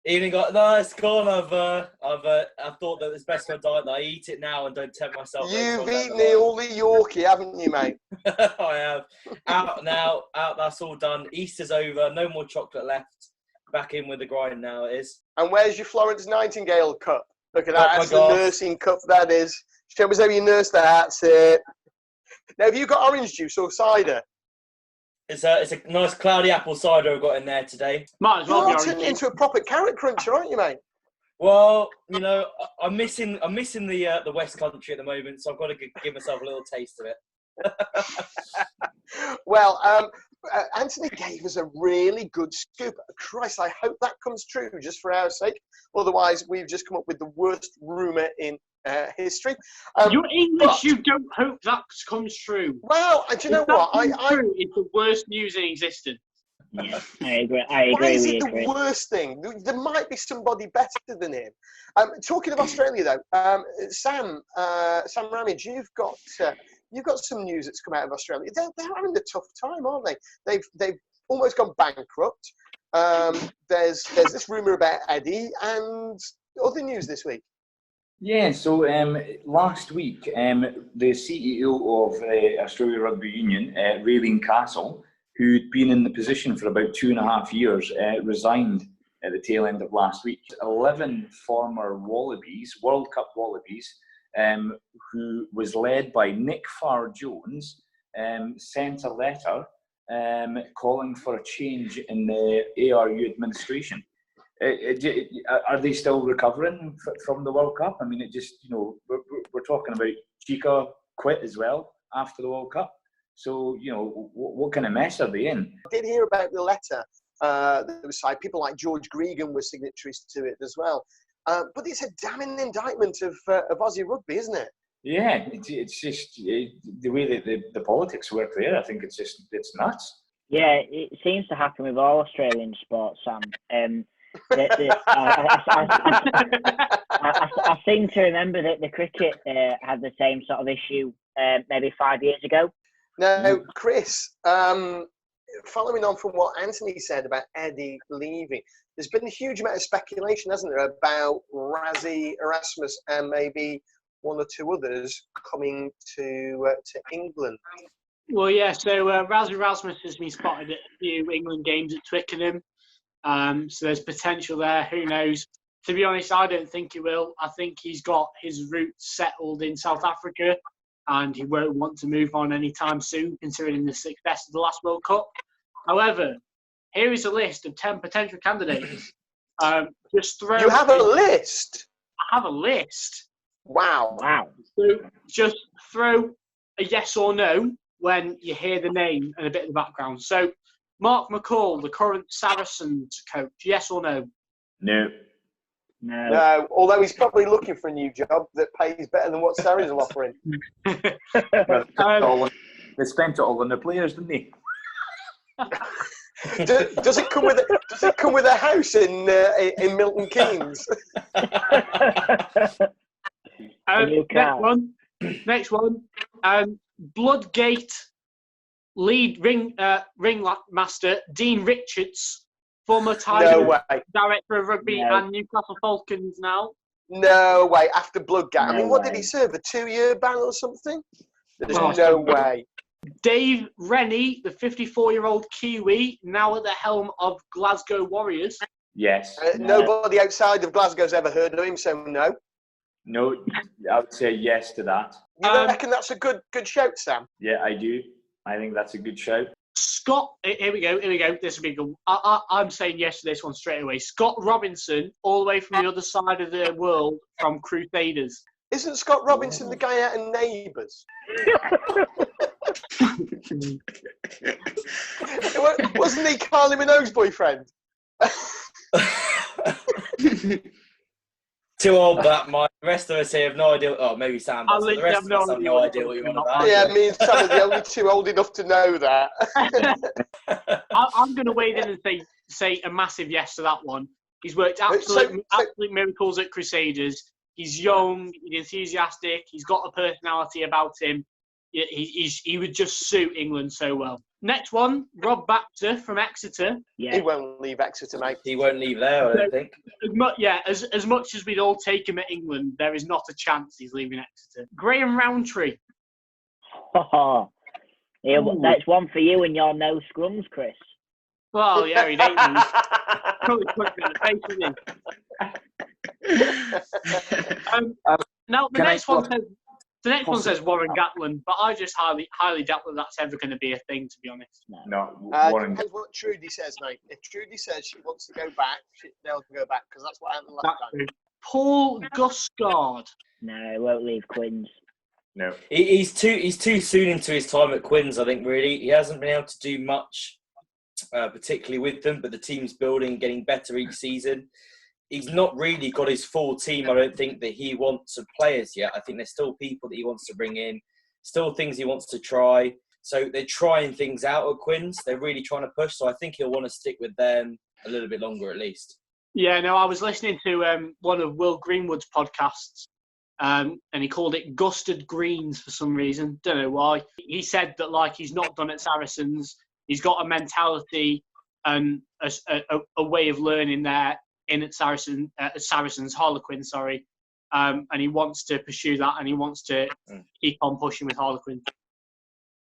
Evening, guys. No, it's gone. I've thought that it's best for a diet that I eat it now and don't tempt myself. You've eaten all the Yorkie, haven't you, mate? I have. Out now. Out. That's all done. Easter's over. No more chocolate left. Back in with the grind now. It is. And where's your Florence Nightingale cup? Look at that. That's the nursing cup. That is. Show us how you nurse that. That's it. Now, have you got orange juice or cider? It's a nice cloudy apple cider I've got in there today. Might as well be turning into a proper carrot cruncher, aren't you, mate? Well, you know, I'm missing the West Country at the moment, so I've got to give myself a little taste of it. Well, Anthony gave us a really good scoop. Christ, I hope that comes true just for our sake. Otherwise, we've just come up with the worst rumour in history. You're English, you don't hope that comes true. Well, do you know what? It's the worst news in existence. Yeah, I agree. Why is it the worst thing? There might be somebody better than him. Talking of Australia, though, Sam Ramage, you've got some news that's come out of Australia. They're having a tough time, aren't they? They've almost gone bankrupt. There's this rumour about Eddie and other news this week. Yeah, so last week, the CEO of the Australia Rugby Union, Raylene Castle, who'd been in the position for about 2.5 years, resigned at the tail end of last week. 11 former Wallabies, World Cup Wallabies, who was led by Nick Farr-Jones, sent a letter calling for a change in the ARU administration. Are they still recovering from the World Cup? I mean, it just, we're talking about Chica quit as well after the World Cup. So, what kind of mess are they in? I did hear about the letter that was signed. People like George Gregan were signatories to it as well. But it's a damning indictment of Aussie rugby, isn't it? Yeah, it's just the way that the politics work there. I think it's nuts. Yeah, it seems to happen with all Australian sports, Sam. I seem to remember that the cricket had the same sort of issue maybe 5 years ago. Now, Chris, following on from what Anthony said about Eddie leaving, there's been a huge amount of speculation, hasn't there, about Razzie, Erasmus, and maybe one or two others coming to England. Well, yeah. So Razzie Erasmus has been spotted at a few England games at Twickenham. So there's potential there. Who knows? To be honest, I don't think he will. I think he's got his roots settled in South Africa, and he won't want to move on anytime soon, considering the success of the last World Cup. However, here is a list of 10 potential candidates. You have a list? I have a list. Wow. So just throw a yes or no when you hear the name and a bit of the background. So, Mark McCall, the current Saracens coach, yes or no? No. No, although he's probably looking for a new job that pays better than what Sarries are offering. They spent it all on the players, didn't they? Does it come with a house in Milton Keynes? Next one. Bloodgate lead ringmaster Dean Richards, former director of rugby and Newcastle Falcons now. No way. After Bloodgate, I mean, what did he serve? A 2-year ban or something? There's no way. Dave Rennie, the 54-year-old Kiwi, now at the helm of Glasgow Warriors. Yes. Nobody outside of Glasgow's ever heard of him, so no. No, I would say yes to that. You reckon that's a good shout, Sam? Yeah, I do. I think that's a good shout. Scott, here we go. This will be good. I'm saying yes to this one straight away. Scott Robinson, all the way from the other side of the world, from Crusaders. Isn't Scott Robinson the guy out in Neighbours? Wasn't he Kylie Minogue's boyfriend? Too old, but the rest of us here have no idea. Oh, maybe Sam does. The rest of us have no idea what you're on about. Yeah, me and Sam are the only two old enough to know that. I'm going to wade in and say a massive yes to that one. He's worked absolute miracles at Crusaders. He's young, he's enthusiastic, he's got a personality about him. He would just suit England so well. Next one, Rob Baxter from Exeter. Yeah. He won't leave Exeter, mate. He won't leave there, I don't think. As much as we'd all take him at England, there is not a chance he's leaving Exeter. Graham Rowntree. That's one for you and your no scrums, Chris. Well, yeah, he ain't. Probably put him in the face, isn't he? Now, the next one says Warren Gatland, but I just highly doubt that that's ever going to be a thing, to be honest. No. Depends what Trudy says, mate. If Trudy says she wants to go back, they'll go back, because that's what happened last time. Paul Guscard. No, he won't leave Quins. No. He's too soon into his time at Quins, I think, really. He hasn't been able to do much, particularly with them, but the team's building, getting better each season. He's not really got his full team, I don't think, that he wants of players yet. I think there's still people that he wants to bring in, still things he wants to try. So they're trying things out at Quins. They're really trying to push. So I think he'll want to stick with them a little bit longer at least. Yeah, no, I was listening to one of Will Greenwood's podcasts, and he called it Gusted Greens for some reason. Don't know why. He said that, he's not done at Saracens. He's got a mentality and a way of learning there in at Saracens, Harlequin, sorry. And he wants to pursue that, and he wants to keep on pushing with Harlequin.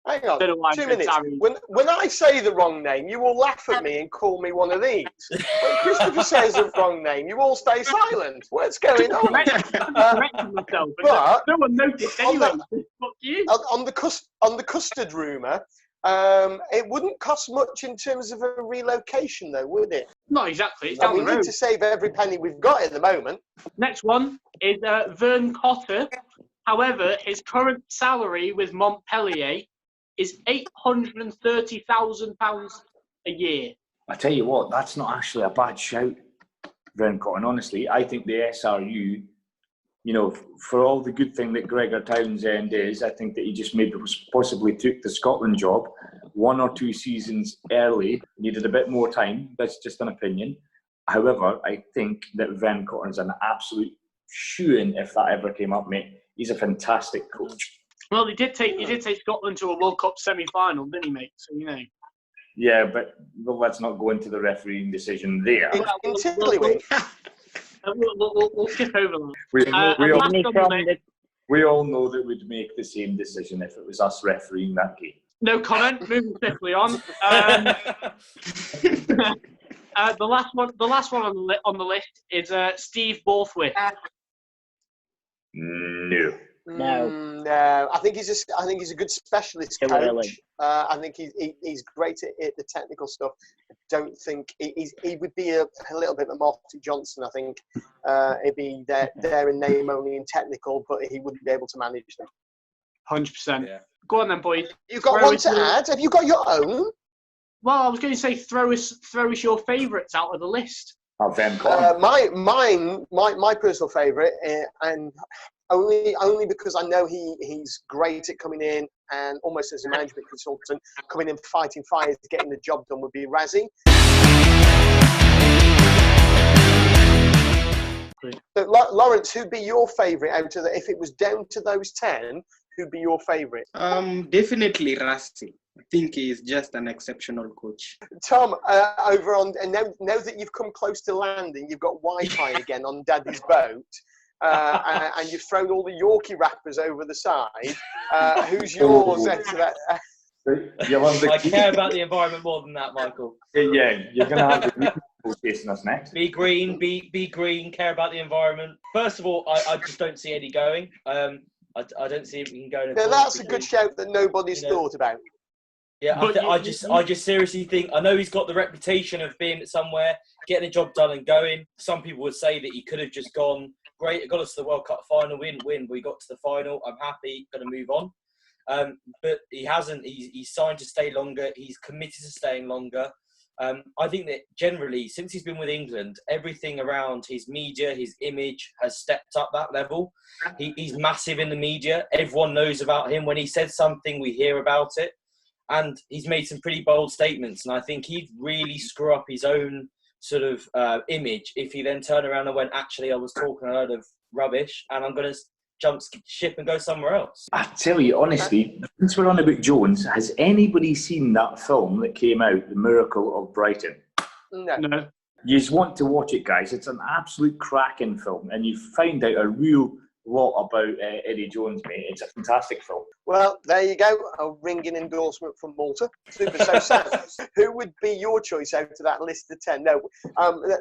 Hang on, Don't know why I 2 said minutes. Sarri. When I say the wrong name, you all laugh at me and call me one of these. When Christopher says the wrong name, you all stay silent. What's going on? Correcting myself, but no one noticed on anyway. that- Fuck you. on the custard rumour, it wouldn't cost much in terms of a relocation, though, would it? Not exactly. It's And down we the need road. to save every penny we've got at the moment. Next one is Vern Cotter. However, his current salary with Montpellier is £830,000 a year. I tell you what, that's not actually a bad shout, Vern Cotton. Honestly, I think the SRU, you know, for all the good thing that Gregor Townsend is, I think that he just maybe possibly took the Scotland job 1 or 2 seasons early, needed a bit more time. That's just an opinion. However, I think that Vern Cotton's an absolute shoo-in if that ever came up, mate. He's a fantastic coach. Well, he did take Scotland to a World Cup semi-final, didn't he, mate? So, you know. Yeah, but well, let's not go into the refereeing decision there. In Tiddlywink. We'll skip over that. We all know that we'd make the same decision if it was us refereeing that game. No comment. Moving swiftly on. The last one on the list is Steve Borthwick. No. No. I think he's a good specialist coach. I think he's great at the technical stuff. I don't think he would be a little bit of Marty Johnson. I think he'd be there in name only in technical, but he wouldn't be able to manage them. 100%. Yeah. Go on then, boys. You've got one to add. Have you got your own? Well, I was going to say throw us your favourites out of the list. Oh, my personal favourite, and only because I know he's great at coming in and almost as a management consultant, coming in fighting fires, getting the job done, would be Razzie. So, Lawrence, who'd be your favourite out of if it was down to those 10? Who'd be your favourite? Definitely Rusty. I think he's just an exceptional coach. Tom, over on, and now that you've come close to landing, you've got Wi-Fi again on Daddy's boat, and you've thrown all the Yorkie wrappers over the side. Who's yours out of that? I care about the environment more than that, Michael. Yeah, you're going to have the people chasing us next. Be green, be green, care about the environment. First of all, I just don't see Eddie going. I don't see if we can go. Now that's a good shout that nobody's thought about. Yeah, I just seriously think, I know he's got the reputation of being somewhere, getting a job done and going. Some people would say that he could have just gone, great, it got us to the World Cup final, we didn't win, but we got to the final, I'm happy, going to move on. But he hasn't, he's signed to stay longer, he's committed to staying longer. I think that generally, since he's been with England, everything around his media, his image has stepped up that level. He's massive in the media. Everyone knows about him. When he says something, we hear about it. And he's made some pretty bold statements. And I think he'd really screw up his own sort of image if he then turned around and went, actually, I was talking a load of rubbish and I'm going to jump ship and go somewhere else. I tell you, honestly, since we're on about Jones, has anybody seen that film that came out, The Miracle of Brighton? No. You just want to watch it, guys. It's an absolute cracking film, and you find out a real lot about Eddie Jones, mate. It's a fantastic film. Well, there you go. A ringing endorsement from Malta. Super. So, Sam, who would be your choice out of that list of 10? No,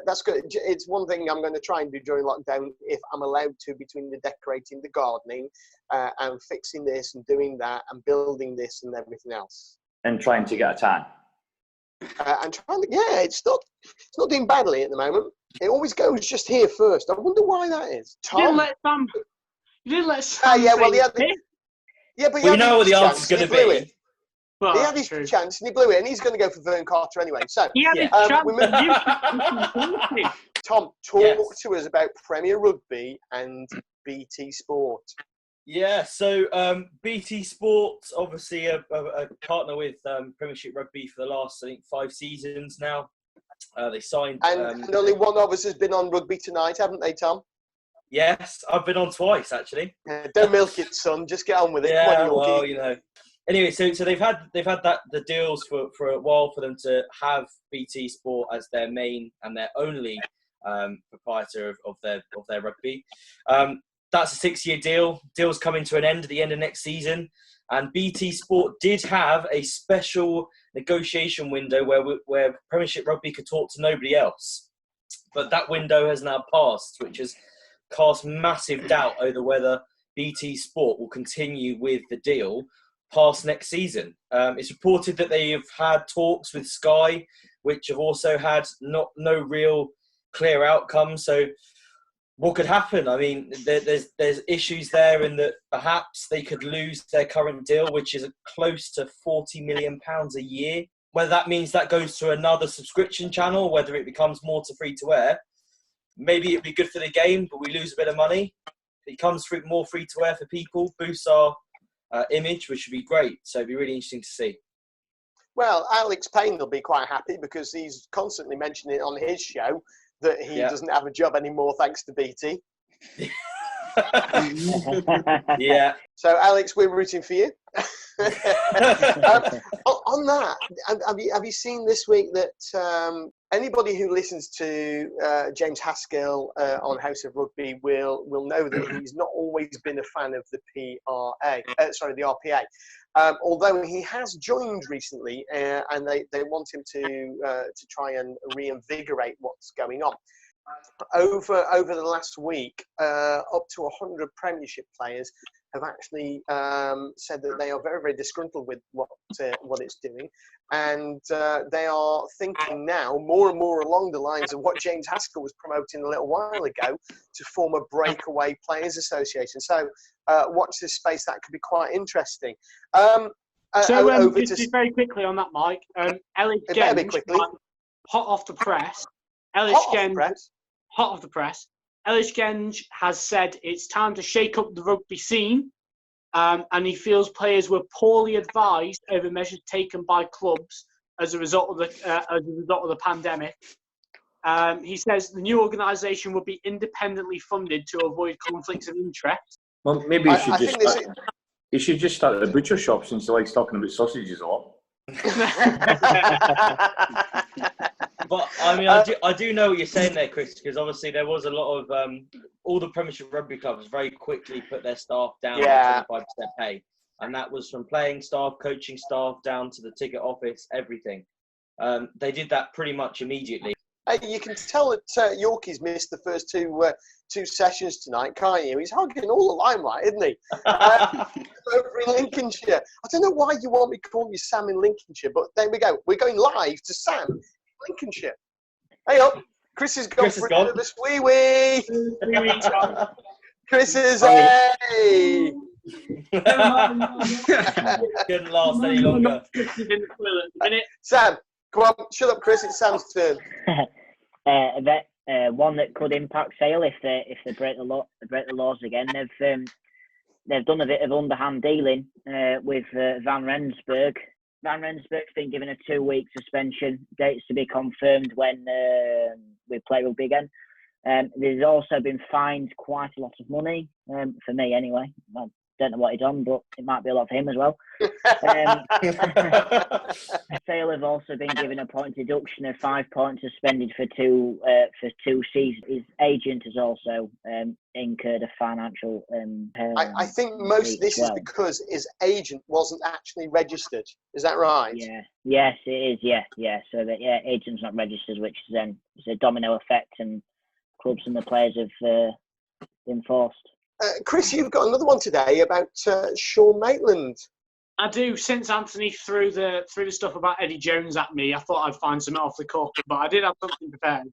that's good. It's one thing I'm going to try and do during lockdown, if I'm allowed to, between the decorating, the gardening, and fixing this and doing that and building this and everything else. And trying to get a tan. And trying to, it's not doing badly at the moment. It always goes just here first. I wonder why that is. Tom? You didn't let Sam yeah, well, but you know what the answer's going to be. Well, he had his chance and he blew it, and he's going to go for Vern Carter anyway. So, he had his chance. Tom, talk to us about Premier Rugby and BT Sport. Yeah, so BT Sport, obviously a partner with Premiership Rugby for the last, I think, 5 seasons now. They signed... And only one of us has been on Rugby Tonight, haven't they, Tom? Yes, I've been on twice, actually. Don't milk it, son. Just get on with it. Yeah, well, you know. Anyway, so they've had the deals for a while for them to have BT Sport as their main and their only proprietor of their rugby. That's a 6-year deal. Deal's coming to an end at the end of next season. And BT Sport did have a special negotiation window where Premiership Rugby could talk to nobody else. But that window has now passed, which has cast massive doubt over whether BT Sport will continue with the deal past next season. It's reported that they have had talks with Sky, which have also had no real clear outcome. So what could happen? I mean, there's issues there in that perhaps they could lose their current deal, which is close to £40 million a year. Whether that means that goes to another subscription channel, whether it becomes more to free-to-air, maybe it'd be good for the game, but we lose a bit of money. It comes through more free-to-air for people, boosts our image, which would be great. So it'd be really interesting to see. Well, Alex Payne will be quite happy because he's constantly mentioning it on his show that he doesn't have a job anymore thanks to BT. Yeah. So, Alex, we're rooting for you. On that, have you seen this week that anybody who listens to James Haskell on House of Rugby will know that he's not always been a fan of the RPA. Although he has joined recently, and they want him to try and reinvigorate what's going on. Over the last week, up to 100 Premiership players have actually said that they are very, very disgruntled with what it's doing, and they are thinking now more and more along the lines of what James Haskell was promoting a little while ago to form a breakaway players association. So watch this space; that could be quite interesting. Just very quickly on that, Mike. Ellis Genge, hot off the press. Hot off the press. Ellis Genge has said it's time to shake up the rugby scene, and he feels players were poorly advised over measures taken by clubs as a result of the pandemic. He says the new organisation will be independently funded to avoid conflicts of interest. Well, maybe he should just start at the butcher shop since he likes talking about sausages a lot. But I mean, I do know what you're saying there, Chris, because obviously there was a lot of all the Premiership Rugby clubs very quickly put their staff down to 25% pay, and that was from playing staff, coaching staff, down to the ticket office, everything. They did that pretty much immediately. Hey, you can tell that Yorkie's missed the first two sessions tonight, can't you? He's hogging all the limelight, isn't he? Over in Lincolnshire. I don't know why you want me to call you Sam in Lincolnshire, but there we go. We're going live to Sam in Lincolnshire. Hey up, Chris has gone for another wee. Chris is hey. Couldn't last any longer. Sam, come on, shut up, Chris. It's Sam's turn. One that could impact Sale if they break the laws again. They've done a bit of underhand dealing with Van Rensburg. Van Rensburg's been given a 2-week suspension. Dates to be confirmed when we play rugby again. There's also been fined quite a lot of money, for me anyway. I don't know what he's on, but it might be a lot for him as well. Sale have also been given a point deduction of 5 points suspended for two seasons. His agent has also incurred a financial. I think most of this is because his agent wasn't actually registered. Is that right? Yeah. Yes, it is. Yeah. So that agent's not registered, which is then it's a domino effect, and clubs and the players have been forced. Chris, you've got another one today about Sean Maitland. I do. Since Anthony threw the stuff about Eddie Jones at me, I thought I'd find something off the cuff, but I did have something prepared.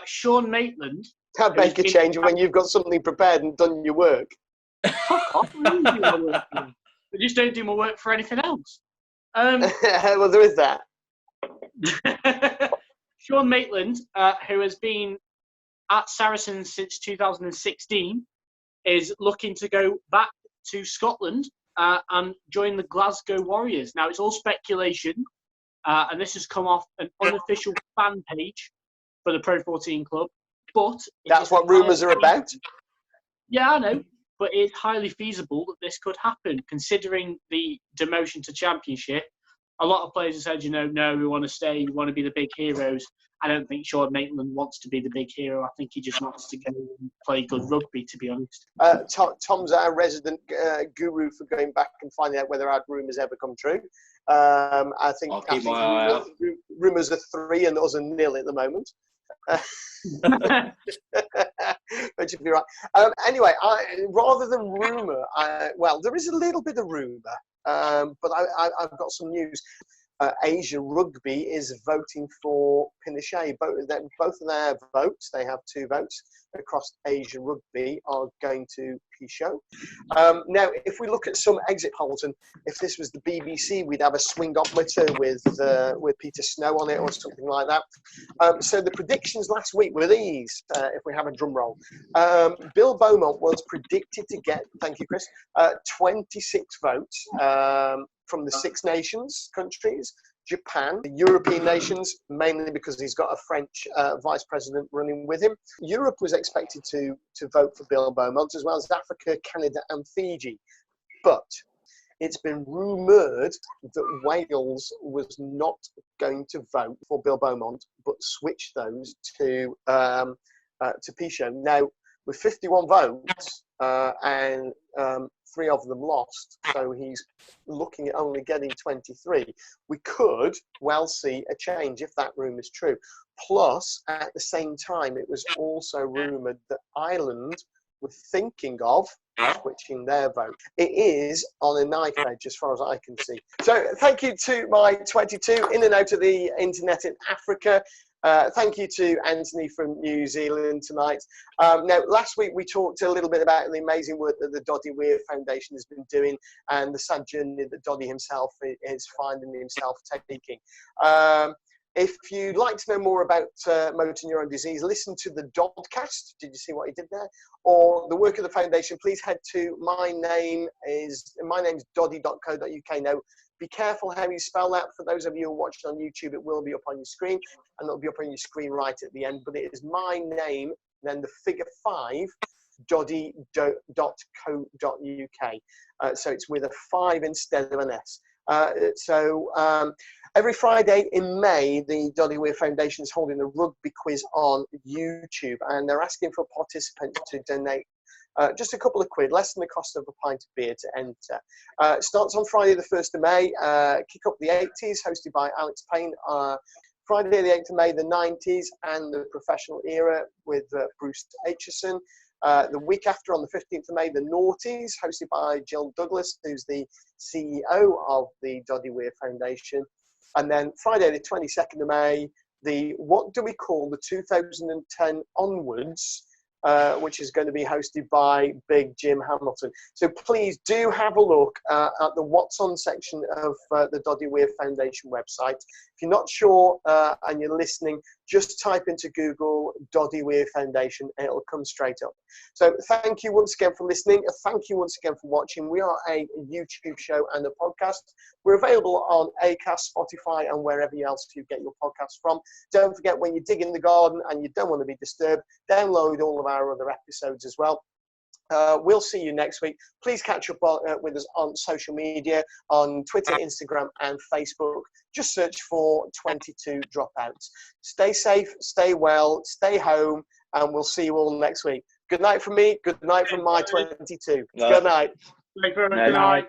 Sean Maitland. Can't make a change when you've got something prepared and done your work. I just don't do my work for anything else. Well, there is that. Sean Maitland, who has been at Saracens since 2016, is looking to go back to Scotland and join the Glasgow Warriors. Now, it's all speculation, and this has come off an unofficial fan page for the Pro 14 club. But that's what rumours are about? Yeah, I know. But it's highly feasible that this could happen, considering the demotion to Championship a lot of players have said, no, we want to stay, we want to be the big heroes. I don't think Sean Maitland wants to be the big hero. I think he just wants to go and play good rugby, to be honest. Tom's our resident guru for going back and finding out whether our rumours ever come true. I think I'll keep my eye out. Rumours are 3 and us are 0 at the moment. But you'd be right. Anyway, rather than rumour, well, there is a little bit of rumour, but I've got some news. Asia Rugby is voting for Pinochet. Both of their votes, they have 2 votes across Asia Rugby, are going to Pinochet. Now, if we look at some exit polls, and if this was the BBC, we'd have a swingometer with Peter Snow on it or something like that. So the predictions last week were these, if we have a drum roll. Bill Beaumont was predicted to get, thank you, Chris, 26 votes from the Six Nations countries, Japan, the European nations, mainly because he's got a French vice president running with him. Europe was expected to vote for Bill Beaumont, as well as Africa, Canada and Fiji. But it's been rumoured that Wales was not going to vote for Bill Beaumont, but switch those to Pinochet. Now, with 51 votes and 3 of them lost, so he's looking at only getting 23. We could well see a change if that rumour is true. Plus, at the same time, it was also rumoured that Ireland were thinking of switching their vote. It is on a knife edge as far as I can see. So thank you to my 22 in and out of the internet in Africa. Thank you to Anthony from New Zealand tonight. Now, last week we talked a little bit about the amazing work that the Doddy Weir Foundation has been doing and the sad journey that Doddy himself is finding himself taking. If you'd like to know more about motor neurone disease, listen to the Dodcast. Did you see what he did there? Or the work of the foundation, please head to my name's doddy.co.uk. Now, be careful how you spell that. For those of you who are watching on YouTube, it will be up on your screen, and it'll be up on your screen right at the end. But it is my name, then the figure 5, doddy.co.uk. So it's with a 5 instead of an S. Every Friday in May, the Doddy Weir Foundation is holding a rugby quiz on YouTube, and they're asking for participants to donate just a couple of quid, less than the cost of a pint of beer to enter. It starts on Friday the 1st of May, Kick Up the 80s, hosted by Alex Payne. Friday the 8th of May, the 90s, and the Professional Era with Bruce Aitchison. The week after, on the 15th of May, the Noughties, hosted by Jill Douglas, who's the CEO of the Doddy Weir Foundation. And then Friday the 22nd of May, the What Do We Call the 2010 Onwards, which is going to be hosted by Big Jim Hamilton. So please do have a look at the What's On section of the Doddy Weir Foundation website. If you're not sure and you're listening, just type into Google Doddy Weir Foundation and it'll come straight up. So thank you once again for listening. Thank you once again for watching. We are a YouTube show and a podcast. We're available on Acast, Spotify, and wherever else you get your podcasts from. Don't forget, when you dig in the garden and you don't want to be disturbed, download all of our other episodes as well. We'll see you next week. Please catch up with us on social media, on Twitter, Instagram, and Facebook. Just search for 22 Dropouts. Stay safe, stay well, stay home, and we'll see you all next week. Good night from me. Good night from my 22. Good night. Good night.